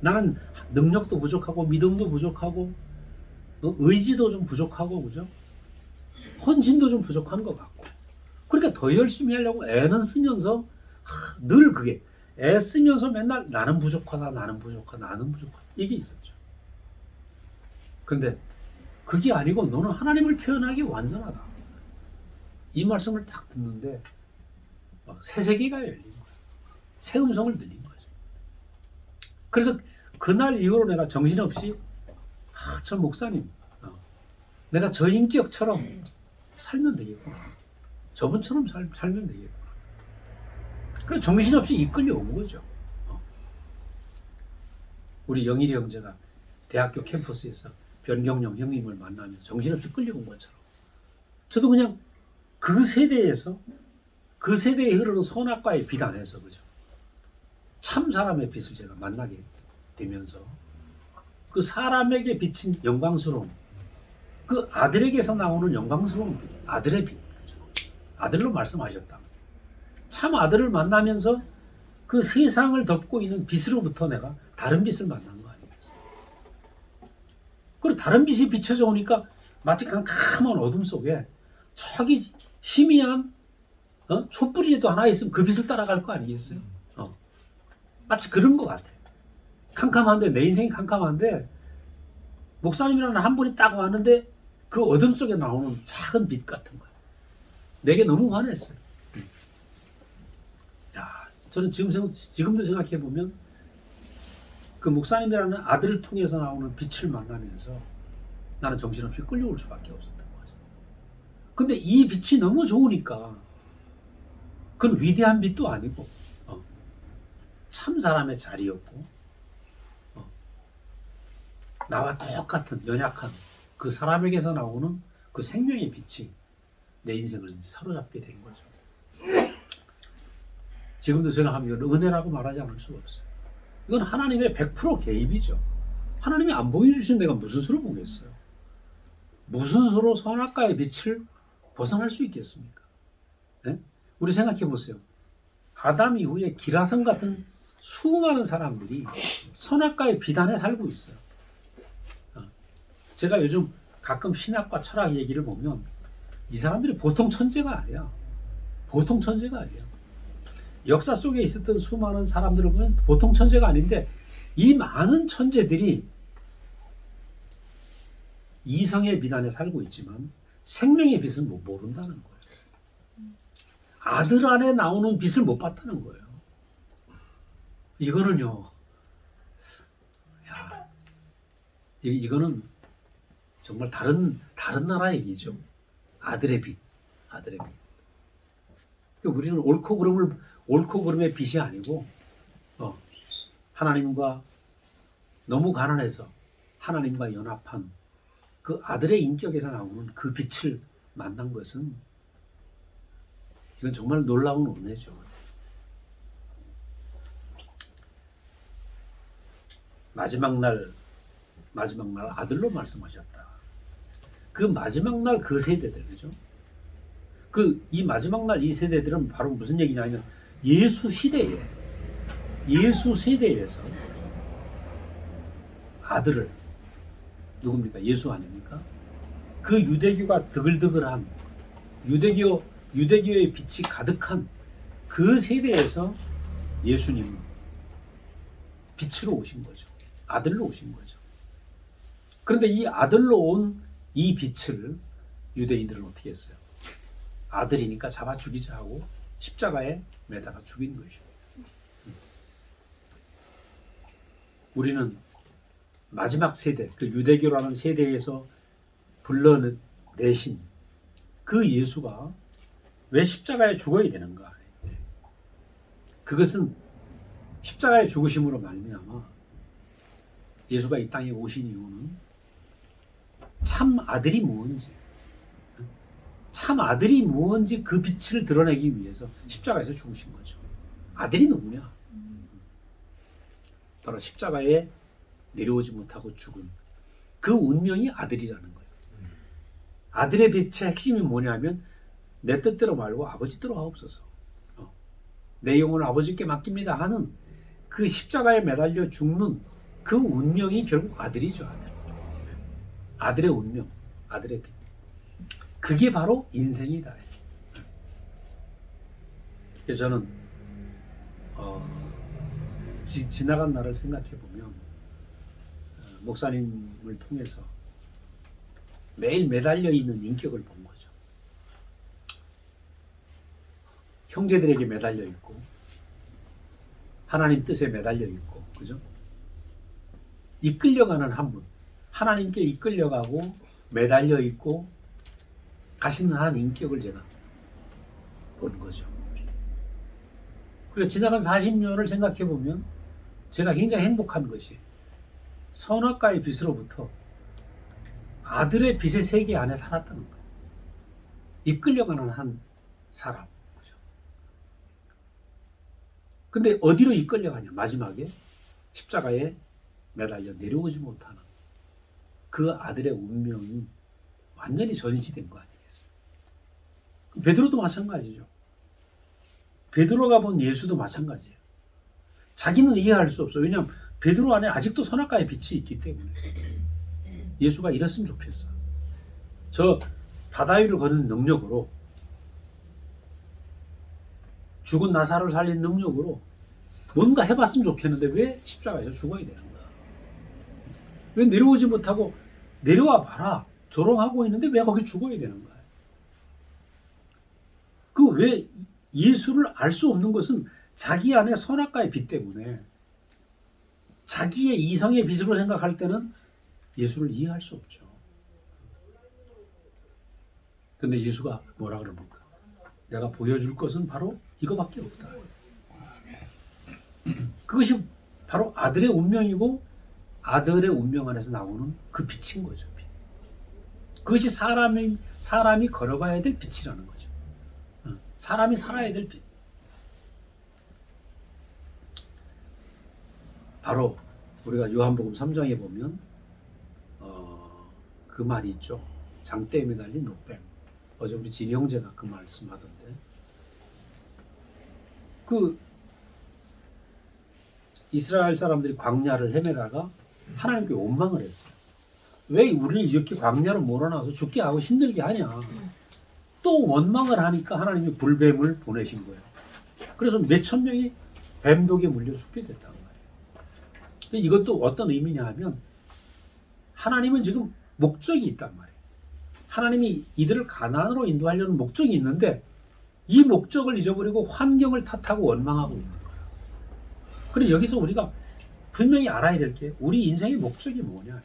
나는 능력도 부족하고 믿음도 부족하고 의지도 좀 부족하고 그죠? 헌신도 좀 부족한 것 같고 그러니까 더 열심히 하려고 애는 쓰면서 늘 그게 애 쓰면서 맨날 나는 부족하다 나는 부족하다 나는 부족하다 이게 있었죠. 근데 그게 아니고 너는 하나님을 표현하기 완전하다. 이 말씀을 딱 듣는데 새 세계가 열린 거예요. 새 음성을 들린 거죠. 그래서 그날 이후로 내가 정신없이 저 목사님 내가 저 인격처럼 살면 되겠구나. 저분처럼 살면 되겠구나. 그래서 정신없이 이끌려 온 거죠. 우리 영일이 형제가 대학교 캠퍼스에서 변경영 형님을 만나면서 정신없이 끌려온 것처럼 저도 그냥 그 세대에서 그 세대에 흐르는 선악과의 빛 안에서 그죠? 참 사람의 빛을 제가 만나게 되면서 그 사람에게 비친 영광스러움 그 아들에게서 나오는 영광스러운 빛, 아들의 빛 그죠? 아들로 말씀하셨다. 참 아들을 만나면서 그 세상을 덮고 있는 빛으로부터 내가 다른 빛을 만난 거 아니겠어요? 그리고 다른 빛이 비춰져 오니까 마치 캄캄한 어둠 속에 저기 희미한 촛불이라도 하나 있으면 그 빛을 따라갈 거 아니겠어요? 마치 그런 것 같아. 캄캄한데 내 인생이 캄캄한데 목사님이라는 한 분이 딱 왔는데 그 어둠 속에 나오는 작은 빛 같은 거야. 내게 너무 환했어요. 야, 저는 지금도 생각해 보면 그 목사님이라는 아들을 통해서 나오는 빛을 만나면서 나는 정신없이 끌려올 수밖에 없었던 거죠. 근데 이 빛이 너무 좋으니까 그건 위대한 빛도 아니고 참 사람의 자리였고 나와 똑같은 연약한 그 사람에게서 나오는 그 생명의 빛이 내 인생을 사로잡게 된 거죠. 지금도 생각하면 은혜라고 말하지 않을 수가 없어요. 이건 하나님의 100% 개입이죠. 하나님이 안 보여주신 내가 무슨 수로 보겠어요? 무슨 수로 선악과의 빛을 벗어날 수 있겠습니까? 네? 우리 생각해 보세요. 아담 이후에 기라성 같은 수많은 사람들이 선악과의 빛 안에 살고 있어요. 제가 요즘 가끔 신학과 철학 얘기를 보면 이 사람들이 보통 천재가 아니야. 보통 천재가 아니야. 역사 속에 있었던 수많은 사람들을 보면 보통 천재가 아닌데 이 많은 천재들이 이성의 빛 안에 살고 있지만 생명의 빛은 모른다는 거예요. 아들 안에 나오는 빛을 못 봤다는 거예요. 이거는요, 야, 이거는 정말 다른 나라 얘기죠. 아들의 빛, 아들의 빛. 우리는 옳고 그름의 빛이 아니고 하나님과 너무 가난해서 하나님과 연합한 그 아들의 인격에서 나오는 그 빛을 만난 것은 이건 정말 놀라운 은혜죠. 마지막 날 아들로 말씀하셨다. 그 마지막 날 그 세대들, 그죠? 이 마지막 날 이 세대들은 바로 무슨 얘기냐면 예수 세대에서 아들을 누굽니까? 예수 아닙니까? 그 유대교가 드글드글한 유대교의 빛이 가득한 그 세대에서 예수님은 빛으로 오신 거죠. 아들로 오신 거죠. 그런데 이 아들로 온 이 빛을 유대인들은 어떻게 했어요? 아들이니까 잡아 죽이자 하고 십자가에 매다가 죽인 것입니다. 우리는 마지막 세대, 그 유대교라는 세대에서 불러내신 그 예수가 왜 십자가에 죽어야 되는가? 그것은 십자가의 죽으심으로 말미암아 예수가 이 땅에 오신 이유는 참 아들이 뭔지 그 빛을 드러내기 위해서 십자가에서 죽으신 거죠. 아들이 누구냐? 바로 십자가에 내려오지 못하고 죽은 그 운명이 아들이라는 거예요. 아들의 빛의 핵심이 뭐냐면 내 뜻대로 말고 아버지 뜻대로 하옵소서. 내 영혼을 아버지께 맡깁니다 하는 그 십자가에 매달려 죽는 그 운명이 결국 아들이죠. 아들의 운명, 아들의 빛. 그게 바로 인생이다. 그래서 저는 지나간 날을 생각해 보면 목사님을 통해서 매일 매달려 있는 인격을 본 거죠. 형제들에게 매달려 있고 하나님 뜻에 매달려 있고, 그죠? 이끌려가는 한 분, 하나님께 이끌려가고 매달려 있고 가시는 한 인격을 제가 본 거죠. 그래서 지나간 40년을 생각해 보면 제가 굉장히 행복한 것이 선악과의 빛으로부터 아들의 빛의 세계 안에 살았다는 거예요. 이끌려가는 한 사람. 그죠? 근데 어디로 이끌려가냐? 마지막에 십자가에 매달려 내려오지 못하는 그 아들의 운명이 완전히 전시된 거 아니겠어요? 베드로도 마찬가지죠. 베드로가 본 예수도 마찬가지예요. 자기는 이해할 수 없어요. 왜냐하면 베드로 안에 아직도 선악과의 빛이 있기 때문에. 예수가 이랬으면 좋겠어. 저 바다 위를 걷는 능력으로, 죽은 나사로를 살린 능력으로 뭔가 해봤으면 좋겠는데 왜 십자가에서 죽어야 되는 거야? 왜 내려오지 못하고 내려와 봐라. 조롱하고 있는데 왜 거기 죽어야 되는 거야? 그 왜 예수를 알 수 없는 것은 자기 안에 선악과의 빛 때문에 자기의 이성의 빛으로 생각할 때는 예수를 이해할 수 없죠. 근데 예수가 뭐라 그럽니까? 내가 보여줄 것은 바로 이거밖에 없다. 그것이 바로 아들의 운명이고 아들의 운명 안에서 나오는 그 빛인 거죠. 그것이 사람이 걸어가야 될 빛이라는 거죠. 사람이 살아야 될 빛. 바로 우리가 요한복음 3장에 보면 그 말이 있죠. 장대에 매달린 노뱀. 어제 우리 진희 형제가 그 말씀하던데, 그 이스라엘 사람들이 광야를 헤매다가 하나님께 원망을 했어요. 왜 우리를 이렇게 광야로 몰아넣어서 죽게 하고 힘들게 하냐. 또 원망을 하니까 하나님이 불뱀을 보내신 거예요. 그래서 몇천 명이 뱀독에 물려 죽게 됐다는 거예요. 이것도 어떤 의미냐 하면 하나님은 지금 목적이 있단 말이에요. 하나님이 이들을 가나안으로 인도하려는 목적이 있는데 이 목적을 잊어버리고 환경을 탓하고 원망하고 있는 거예요. 그리고 여기서 우리가 분명히 알아야 될 게 우리 인생의 목적이 뭐냐.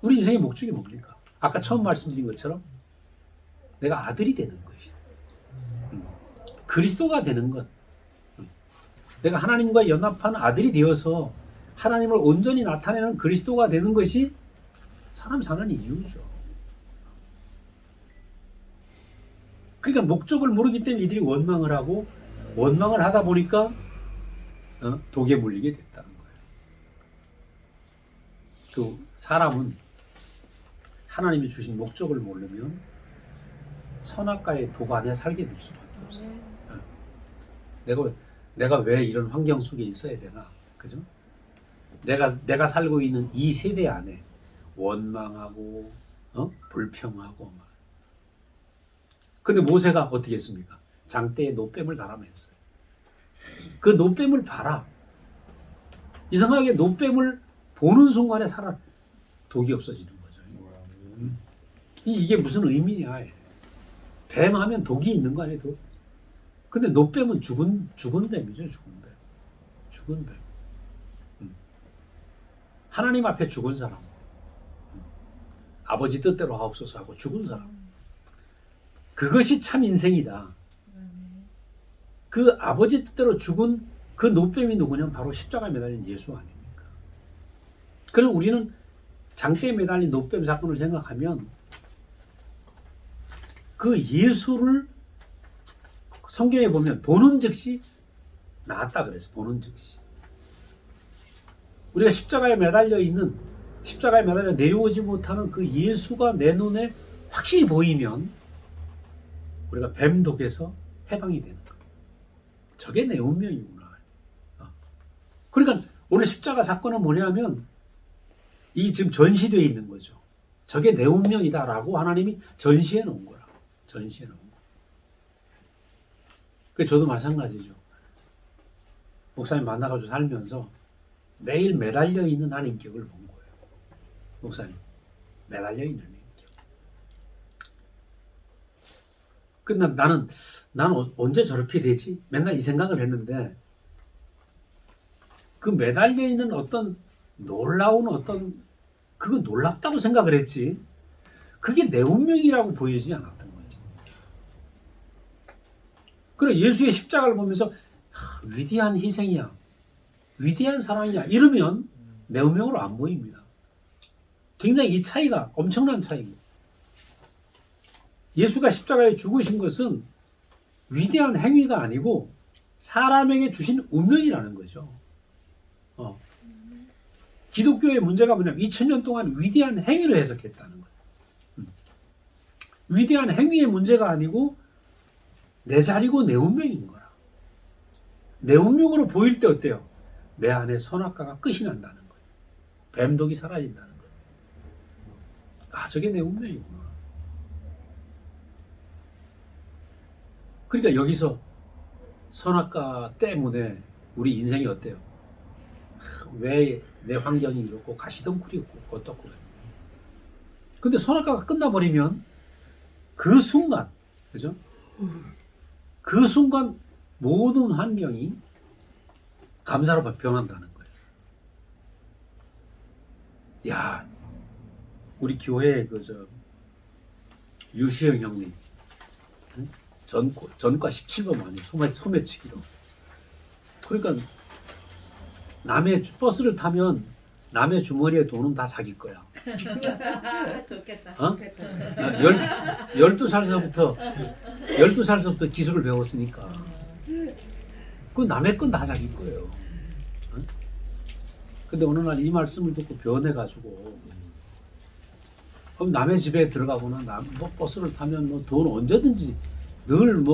우리 인생의 목적이 뭡니까? 아까 처음 말씀드린 것처럼 내가 아들이 되는 것이, 그리스도가 되는 것, 내가 하나님과 연합한 아들이 되어서 하나님을 온전히 나타내는 그리스도가 되는 것이 사람 사는 이유죠. 그러니까 목적을 모르기 때문에 이들이 원망을 하고, 원망을 하다 보니까 독에 물리게 됐다는 거예요. 그 사람은 하나님이 주신 목적을 모르면 선악과의 독 안에 살게 될 수밖에 없어요. 내가 왜 이런 환경 속에 있어야 되나, 그죠? 내가 살고 있는 이 세대 안에 원망하고 불평하고 막. 근데 모세가 어떻게 했습니까? 장대에 노뱀을 달아냈어요. 그 노뱀을 봐라. 이상하게 노뱀을 보는 순간에 독이 없어지는 거죠. 이게 무슨 의미냐? 뱀 하면 독이 있는 거 아니에요? 독? 근데 노뱀은 죽은 뱀이죠. 죽은 뱀. 하나님 앞에 죽은 사람. 아버지 뜻대로 하옵소서 하고 죽은 사람. 그것이 참 인생이다. 그 아버지 뜻대로 죽은 그 노뱀이 누구냐면 바로 십자가에 매달린 예수 아닙니까? 그래서 우리는 장대에 매달린 노뱀 사건을 생각하면 그 예수를 성경에 보면 보는 즉시 나았다 그래서 보는 즉시. 우리가 십자가에 매달려 내려오지 못하는 그 예수가 내 눈에 확실히 보이면 우리가 뱀 독에서 해방이 되는 거예요. 저게 내 운명이구나. 그러니까 오늘 십자가 사건은 뭐냐면 이 지금 전시되어 있는 거죠. 저게 내 운명이다라고 하나님이 전시해 놓은 거라. 전시해 놓은 거. 그래서 저도 마찬가지죠. 목사님 만나가지고 살면서 매일 매달려 있는 한 인격을 본 거예요. 목사님 매달려 있는 인격. 근데 나는 언제 저렇게 되지? 맨날 이 생각을 했는데 그 매달려 있는 어떤 놀라운 그거 놀랍다고 생각을 했지. 그게 내 운명이라고 보이지 않았던 거예요. 그래 예수의 십자가를 보면서 위대한 희생이야. 위대한 사랑이야. 이러면 내 운명으로 안 보입니다. 굉장히 이 차이가 엄청난 차이입니다. 예수가 십자가에 죽으신 것은 위대한 행위가 아니고 사람에게 주신 운명이라는 거죠. 기독교의 문제가 뭐냐면 2000년 동안 위대한 행위를 해석했다는 거예요. 위대한 행위의 문제가 아니고 내 자리고 내 운명인 거라. 내 운명으로 보일 때 어때요? 내 안에 선악과가 끝이 난다는 거예요. 뱀독이 사라진다는 거예요. 아, 저게 내 운명이구나. 그러니까 여기서 선악과 때문에 우리 인생이 어때요? 왜 내 환경이 이렇고 가시덩굴이고 어떻고. 근데 선악과가 끝나버리면 그 순간, 그죠? 그 순간 모든 환경이 감사로 변한다는 거예요. 야, 우리 교회 유시영 형님 전과 17번 많이 소매치기로. 그러니까 남의 버스를 타면 남의 주머니에 돈은 다 자기 거야. 좋겠다. 어? 12살서부터 기술을 배웠으니까. 그 남의 건 다 자기 거예요. 어? 근데 어느 날 이 말씀을 듣고 변해가지고 그럼 남의 집에 들어가거나 버스를 타면 돈 언제든지 늘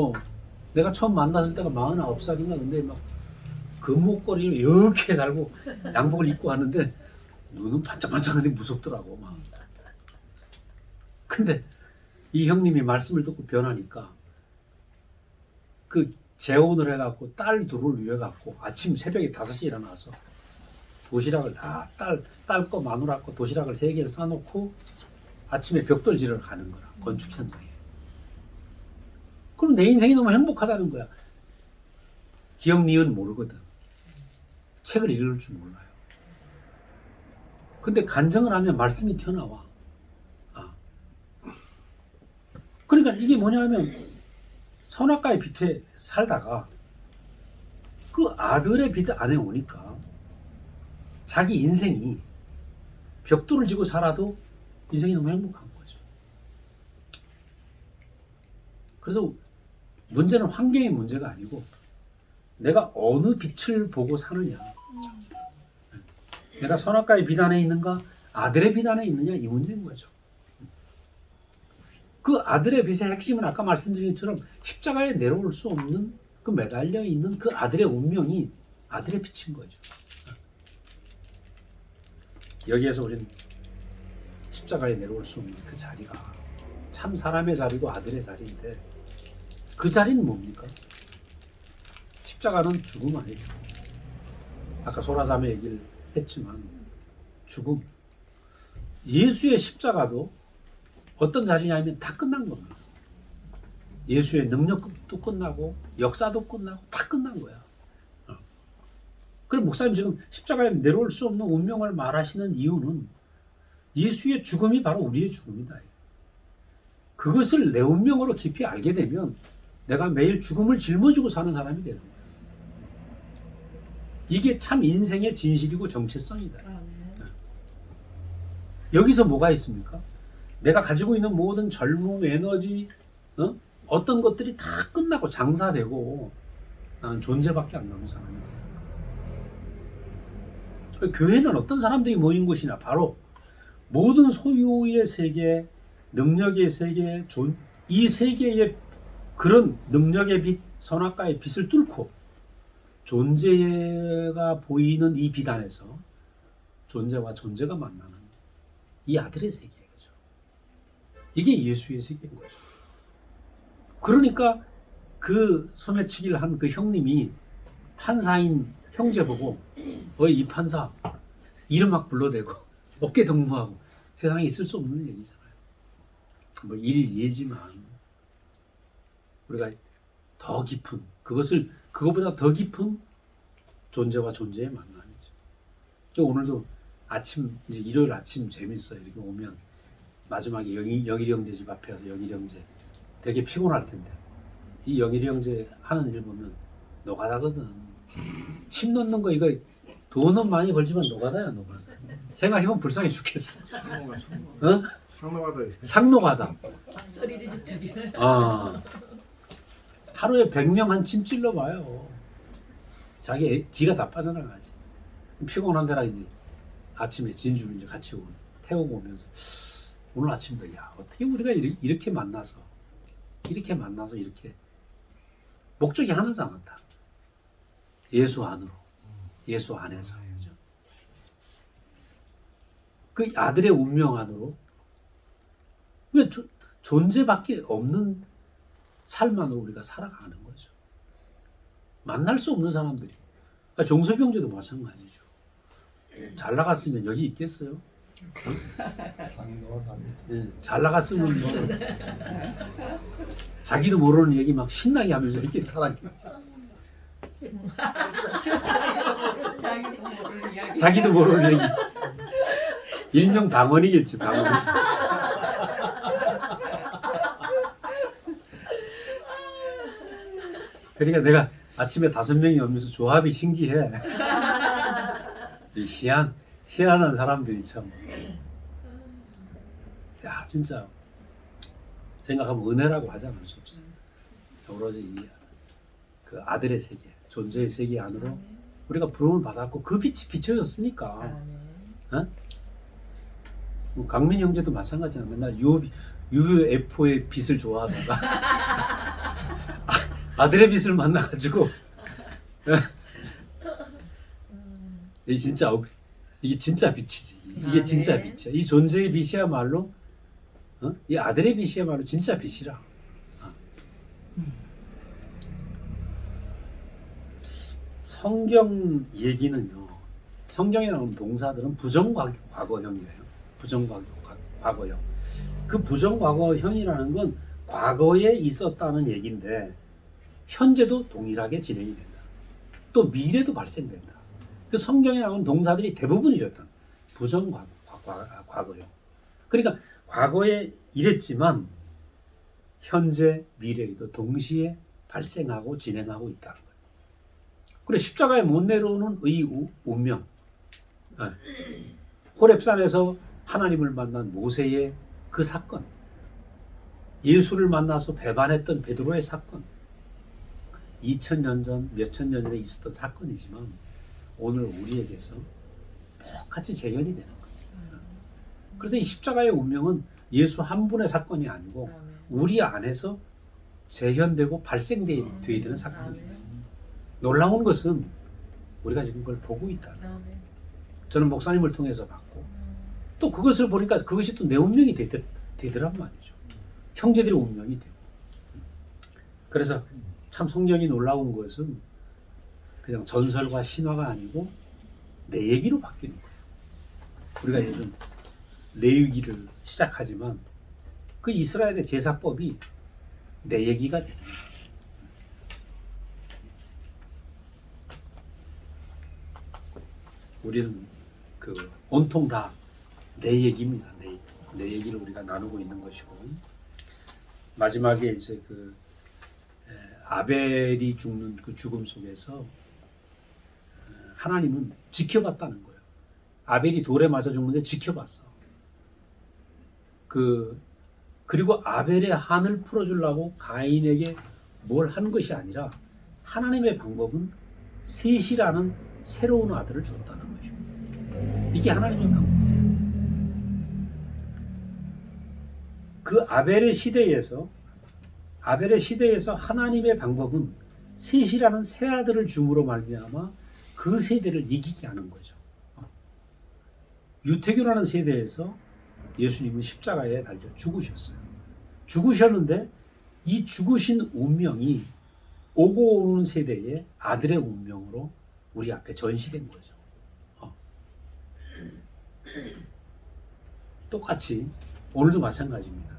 내가 처음 만났을 때가 49살인가 근데 막 금목걸이를 이렇게 달고 양복을 입고 하는데 눈은 반짝반짝하니 무섭더라고 막. 근데 이 형님이 말씀을 듣고 변하니까 그 재혼을 해갖고 딸 둘을 위해 갖고 아침 새벽에 5시에 일어나서 도시락을 딸 거 마누라 거 도시락을 3개를 싸놓고 아침에 벽돌질을 가는 거라. 건축 현장에. 그럼 내 인생이 너무 행복하다는 거야. 기억 니은 모르거든. 책을 읽을 줄 몰라요. 근데 간증을 하면 말씀이 튀어나와. 그러니까 이게 뭐냐면 선악과의 빛에 살다가 그 아들의 빛 안에 오니까 자기 인생이 벽돌을 지고 살아도 인생이 너무 행복한 거죠. 그래서 문제는 환경의 문제가 아니고 내가 어느 빛을 보고 사느냐. 내가 선악과의 빛 안에 있는가 아들의 빛 안에 있느냐 이 문제인 거죠. 그 아들의 빛의 핵심은 아까 말씀드린 것처럼 십자가에 내려올 수 없는 그 매달려 있는 그 아들의 운명이 아들의 빛인 거죠. 여기에서 우리는 십자가에 내려올 수 없는 그 자리가 참 사람의 자리고 아들의 자리인데 그 자리는 뭡니까? 십자가는 죽음 아니에요. 아까 소라자매 얘기를 했지만 죽음. 예수의 십자가도 어떤 자리냐면 다 끝난 겁니다. 예수의 능력도 끝나고 역사도 끝나고 다 끝난 거야. 그럼 목사님 지금 십자가에 내려올 수 없는 운명을 말하시는 이유는 예수의 죽음이 바로 우리의 죽음이다. 그것을 내 운명으로 깊이 알게 되면 내가 매일 죽음을 짊어지고 사는 사람이 되는 거야. 이게 참 인생의 진실이고 정체성이다. 여기서 뭐가 있습니까? 내가 가지고 있는 모든 젊음, 에너지, 어떤 것들이 다 끝나고 장사되고 나는 존재밖에 안 남은 사람이 돼요. 교회는 어떤 사람들이 모인 곳이냐? 바로 모든 소유의 세계, 능력의 세계, 이 세계의 그런 능력의 빛, 선악과의 빛을 뚫고 존재가 보이는 이 빛 안에서 존재와 존재가 만나는 이 아들의 세계인 거죠. 이게 예수의 세계인 거죠. 그러니까 그 소매치기를 한 그 형님이 판사인 형제 보고 어이 이 판사 이름 막 불러대고 어깨 동무하고 세상에 있을 수 없는 얘기잖아요. 뭐 일예지만 우리가 더 깊은 그거보다 더 깊은 존재와 존재의 만남이죠. 오늘도 아침 이제 일요일 아침 재밌어요. 이렇게 오면 마지막에 영일이 형제 집 앞에 와서 영일이 형제 되게 피곤할 텐데 이 영일이 형제 하는 일 보면 노가다거든. 침 넣는 거 이거 돈은 많이 벌지만 노가다야 노가다. 생각해보면 불쌍해 죽겠어. 어? 상노가다. 소리 뒤집기. 하루에 100명 한 침 찔러봐요. 자기 기가 다 빠져나가지. 피곤한데라 이제 아침에 진주를 이제 같이 태우고 오면서 오늘 아침도 야 어떻게 우리가 이렇게 만나서 이렇게 목적이 하나잖아 다. 예수 안으로, 예수 안에서. 그죠? 그 아들의 운명 안으로 왜 존재밖에 없는 삶 안으로 우리가 살아가는 거죠. 만날 수 없는 사람들이. 그러니까 종소병제도 마찬가지죠. 잘 나갔으면 여기 있겠어요? 네, 잘 나갔으면 뭐 자기도 모르는 얘기 막 신나게 하면서 이렇게 살았겠죠. 자기도 모르는 얘기. 일명 방언이겠지, 방언. 그러니까 내가 아침에 5명이 오면서 조합이 신기해. 이 희한한 사람들이 참. 야, 진짜 생각하면 은혜라고 하지 않을 수 없어요. 오로지 그 아들의 세계, 존재의 세계 안으로 우리가 부름을 받았고 그 빛이 비춰졌으니까. 어? 뭐 강민 형제도 마찬가지야. 맨날 UFO의 빛을 좋아하다가 아들의 빛을 만나가지고 이게 진짜 빛이지. 이게 진짜 빛이야. 이 존재의 빛이야말로 이 아들의 빛이야말로 진짜 빛이라. 성경 얘기는요. 성경에 나오는 동사들은 부정과거형이에요. 부정과거형. 그 부정과거형이라는 건 과거에 있었다는 얘기인데 현재도 동일하게 진행이 된다. 또 미래도 발생된다. 그 성경에 나오는 동사들이 대부분 이랬다. 부정과거형. 그러니까 과거에 이랬지만 현재, 미래에도 동시에 발생하고 진행하고 있다는 거예요. 그래 십자가에 못 내려오는 의 운명. 호렙산에서 하나님을 만난 모세의 그 사건. 예수를 만나서 배반했던 베드로의 사건. 2000년 전, 몇천 년 전에 있었던 사건이지만 오늘 우리에게서 똑같이 재현이 되는 거예요. 그래서 이 십자가의 운명은 예수 한 분의 사건이 아니고 우리 안에서 재현되고 발생되어야 되는 사건입니다. 놀라운 것은 우리가 지금 그걸 보고 있다. 저는 목사님을 통해서 봤고 또 그것을 보니까 그것이 또 내 운명이 되더란 말이죠. 형제들의 운명이 되고. 그래서 참 성경이 놀라운 것은 그냥 전설과 신화가 아니고 내 얘기로 바뀌는 거예요. 우리가 요즘 레위기를 시작하지만 그 이스라엘의 제사법이 내 얘기가 되는 거예요. 우리는 그 온통 다 내 얘기입니다. 내 얘기를 우리가 나누고 있는 것이고 마지막에 이제 그 아벨이 죽는 그 죽음 속에서 하나님은 지켜봤다는 거예요. 아벨이 돌에 맞아 죽는데 지켜봤어. 그리고 아벨의 한을 풀어주려고 가인에게 뭘 한 것이 아니라 하나님의 방법은 셋이라는 새로운 아들을 줬다는 것이고 이게 하나님의 방법. 그 아벨의 시대에서 하나님의 방법은 셋이라는 새 아들을 줌으로 말미암아 그 세대를 이기게 하는 거죠. 유태교라는 세대에서 예수님은 십자가에 달려 죽으셨어요. 죽으셨는데 이 죽으신 운명이 오고 오는 세대의 아들의 운명으로 우리 앞에 전시된 거죠. 똑같이 오늘도 마찬가지입니다.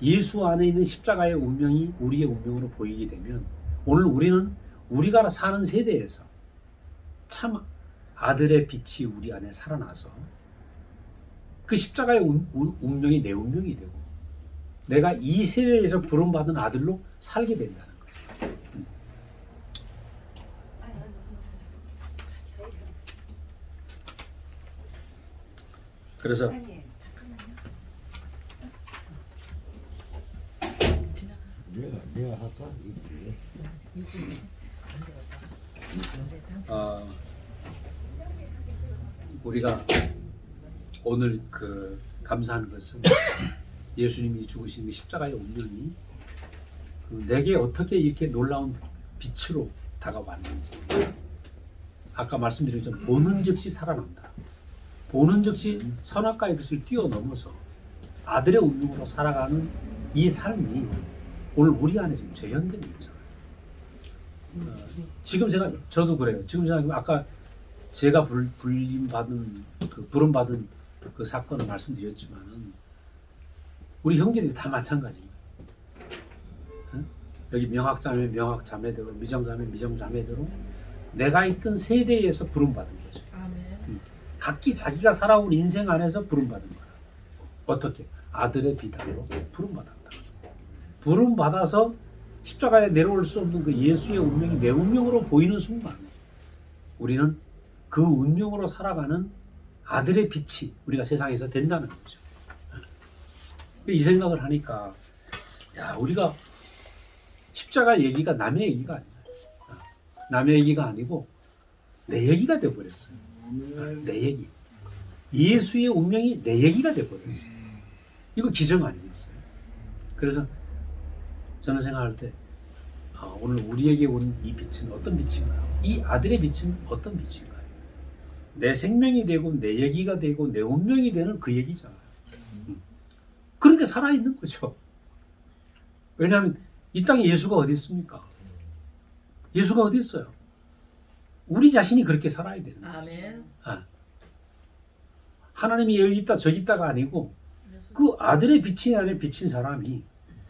예수 안에 있는 십자가의 운명이 우리의 운명으로 보이게 되면 오늘 우리는 우리가 사는 세대에서 참 아들의 빛이 우리 안에 살아나서 그 십자가의 운명이 내 운명이 되고 내가 이 세대에서 부름받은 아들로 살게 된다는 거죠. 그래서 내가 할까? 우리가 오늘 감사하는 것은 예수님이 죽으신 그 십자가의 운명이 내게 어떻게 이렇게 놀라운 빛으로 다가왔는지. 아까 말씀드린 것처럼 보는 즉시 살아난다. 보는 즉시 선악과의 빛을 뛰어넘어서 아들의 운명으로 살아가는 이 삶이 오늘 우리 안에 지금 재현되고 있잖아요. 지금 저도 그래요. 지금 제가 아까 제가 부름받은 그 사건을 말씀드렸지만은 우리 형제들이 다 마찬가지입니다. 여기 명학자매대로, 미정자매대로 내가 있던 세대에서 부름받은 거죠. 아멘. 각기 자기가 살아온 인생 안에서 부름받은 거야. 어떻게? 아들의 비단으로 부름받았다. 부름받아서 십자가에 내려올 수 없는 그 예수의 운명이 내 운명으로 보이는 순간 우리는 그 운명으로 살아가는 아들의 빛이 우리가 세상에서 된다는 거죠. 이 생각을 하니까 우리가 십자가 얘기가 남의 얘기가 아니에요. 남의 얘기가 아니고 내 얘기가 돼버렸어요. 내 얘기. 예수의 운명이 내 얘기가 돼버렸어요. 이거 기적 아니겠어요? 그래서 저는 생각할 때 오늘 우리에게 온 이 빛은 어떤 빛인가요? 이 아들의 빛은 어떤 빛인가요? 내 생명이 되고 내 얘기가 되고 내 운명이 되는 그 얘기잖아요. 그러니까 살아있는 거죠. 왜냐하면 이 땅에 예수가 어디 있습니까? 예수가 어디 있어요? 우리 자신이 그렇게 살아야 되는 거죠. 아멘. 하나님이 여기 있다 저기 있다가 아니고 그 아들의 빛이 안에 비친 사람이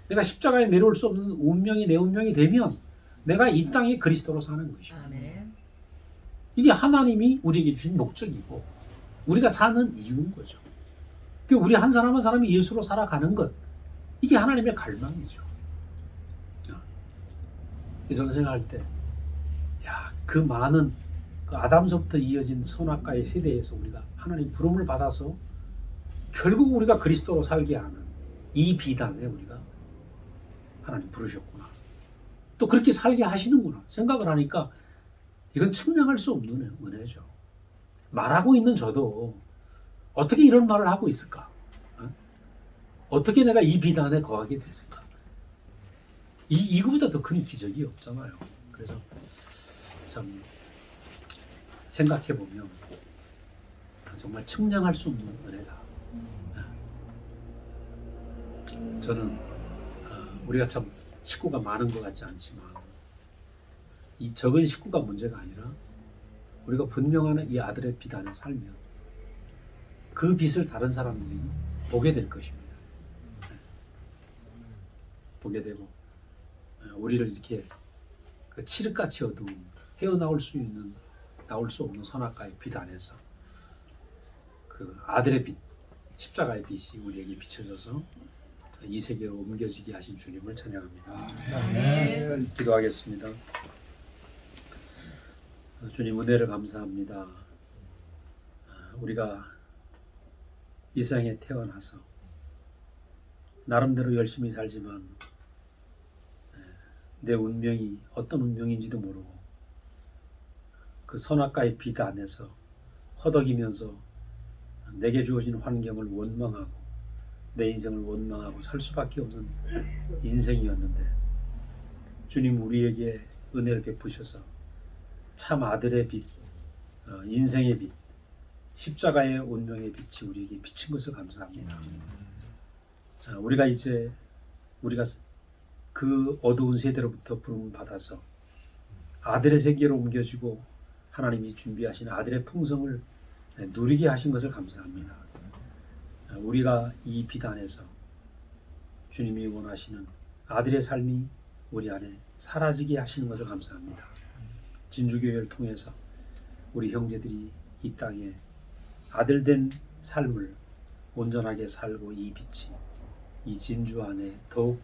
내가 십자가에 내려올 수 없는 운명이 내 운명이 되면 내가 이 땅에 그리스도로 사는 것이죠. 아멘. 이게 하나님이 우리에게 주신 목적이고 우리가 사는 이유인 거죠. 우리 한 사람 한 사람이 예수로 살아가는 것, 이게 하나님의 갈망이죠. 저는 생각할 때 그 많은 그 아담서부터 이어진 선악과의 세대에서 우리가 하나님 부름을 받아서 결국 우리가 그리스도로 살게 하는 이 비단에 우리가 하나님 부르셨구나. 또 그렇게 살게 하시는구나 생각을 하니까 이건 측량할 수 없는 은혜죠. 말하고 있는 저도 어떻게 이런 말을 하고 있을까? 어떻게 내가 이 비단에 거하게 됐을까? 이거보다 더 큰 기적이 없잖아요. 그래서 참 생각해 보면 정말 측량할 수 없는 은혜다. 저는 우리가 참 식구가 많은 것 같지 않지만 이 적은 식구가 문제가 아니라 우리가 분명한 이 아들의 빛 안에 살면 그 빛을 다른 사람들이 보게 될 것입니다. 보게 되고 우리를 이렇게 그 칠흑같이 어두운 헤어나올 수 없는 선악과의 빛 안에서 그 아들의 빛, 십자가의 빛이 우리에게 비춰져서 이 세계로 옮겨지게 하신 주님을 찬양합니다. 네. 기도하겠습니다. 주님 은혜를 감사합니다. 우리가 이 세상에 태어나서 나름대로 열심히 살지만 내 운명이 어떤 운명인지도 모르고 그 선악과의 빛 안에서 허덕이면서 내게 주어진 환경을 원망하고 내 인생을 원망하고 살 수밖에 없는 인생이었는데 주님 우리에게 은혜를 베푸셔서 참 아들의 빛, 인생의 빛, 십자가의 운명의 빛이 우리에게 비친 것을 감사합니다. 우리가 이제 우리가 그 어두운 세대로부터 부름을 받아서 아들의 세계로 옮겨지고 하나님이 준비하신 아들의 풍성을 누리게 하신 것을 감사합니다. 우리가 이 빛 안에서 주님이 원하시는 아들의 삶이 우리 안에 사라지게 하시는 것을 감사합니다. 진주교회를 통해서 우리 형제들이 이 땅에 아들된 삶을 온전하게 살고 이 빛이 이 진주 안에 더욱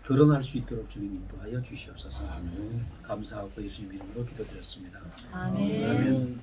드러날 수 있도록 주님 인도하여 주시옵소서. 감사하고 예수님 이름으로 기도드렸습니다. 아멘. 아멘.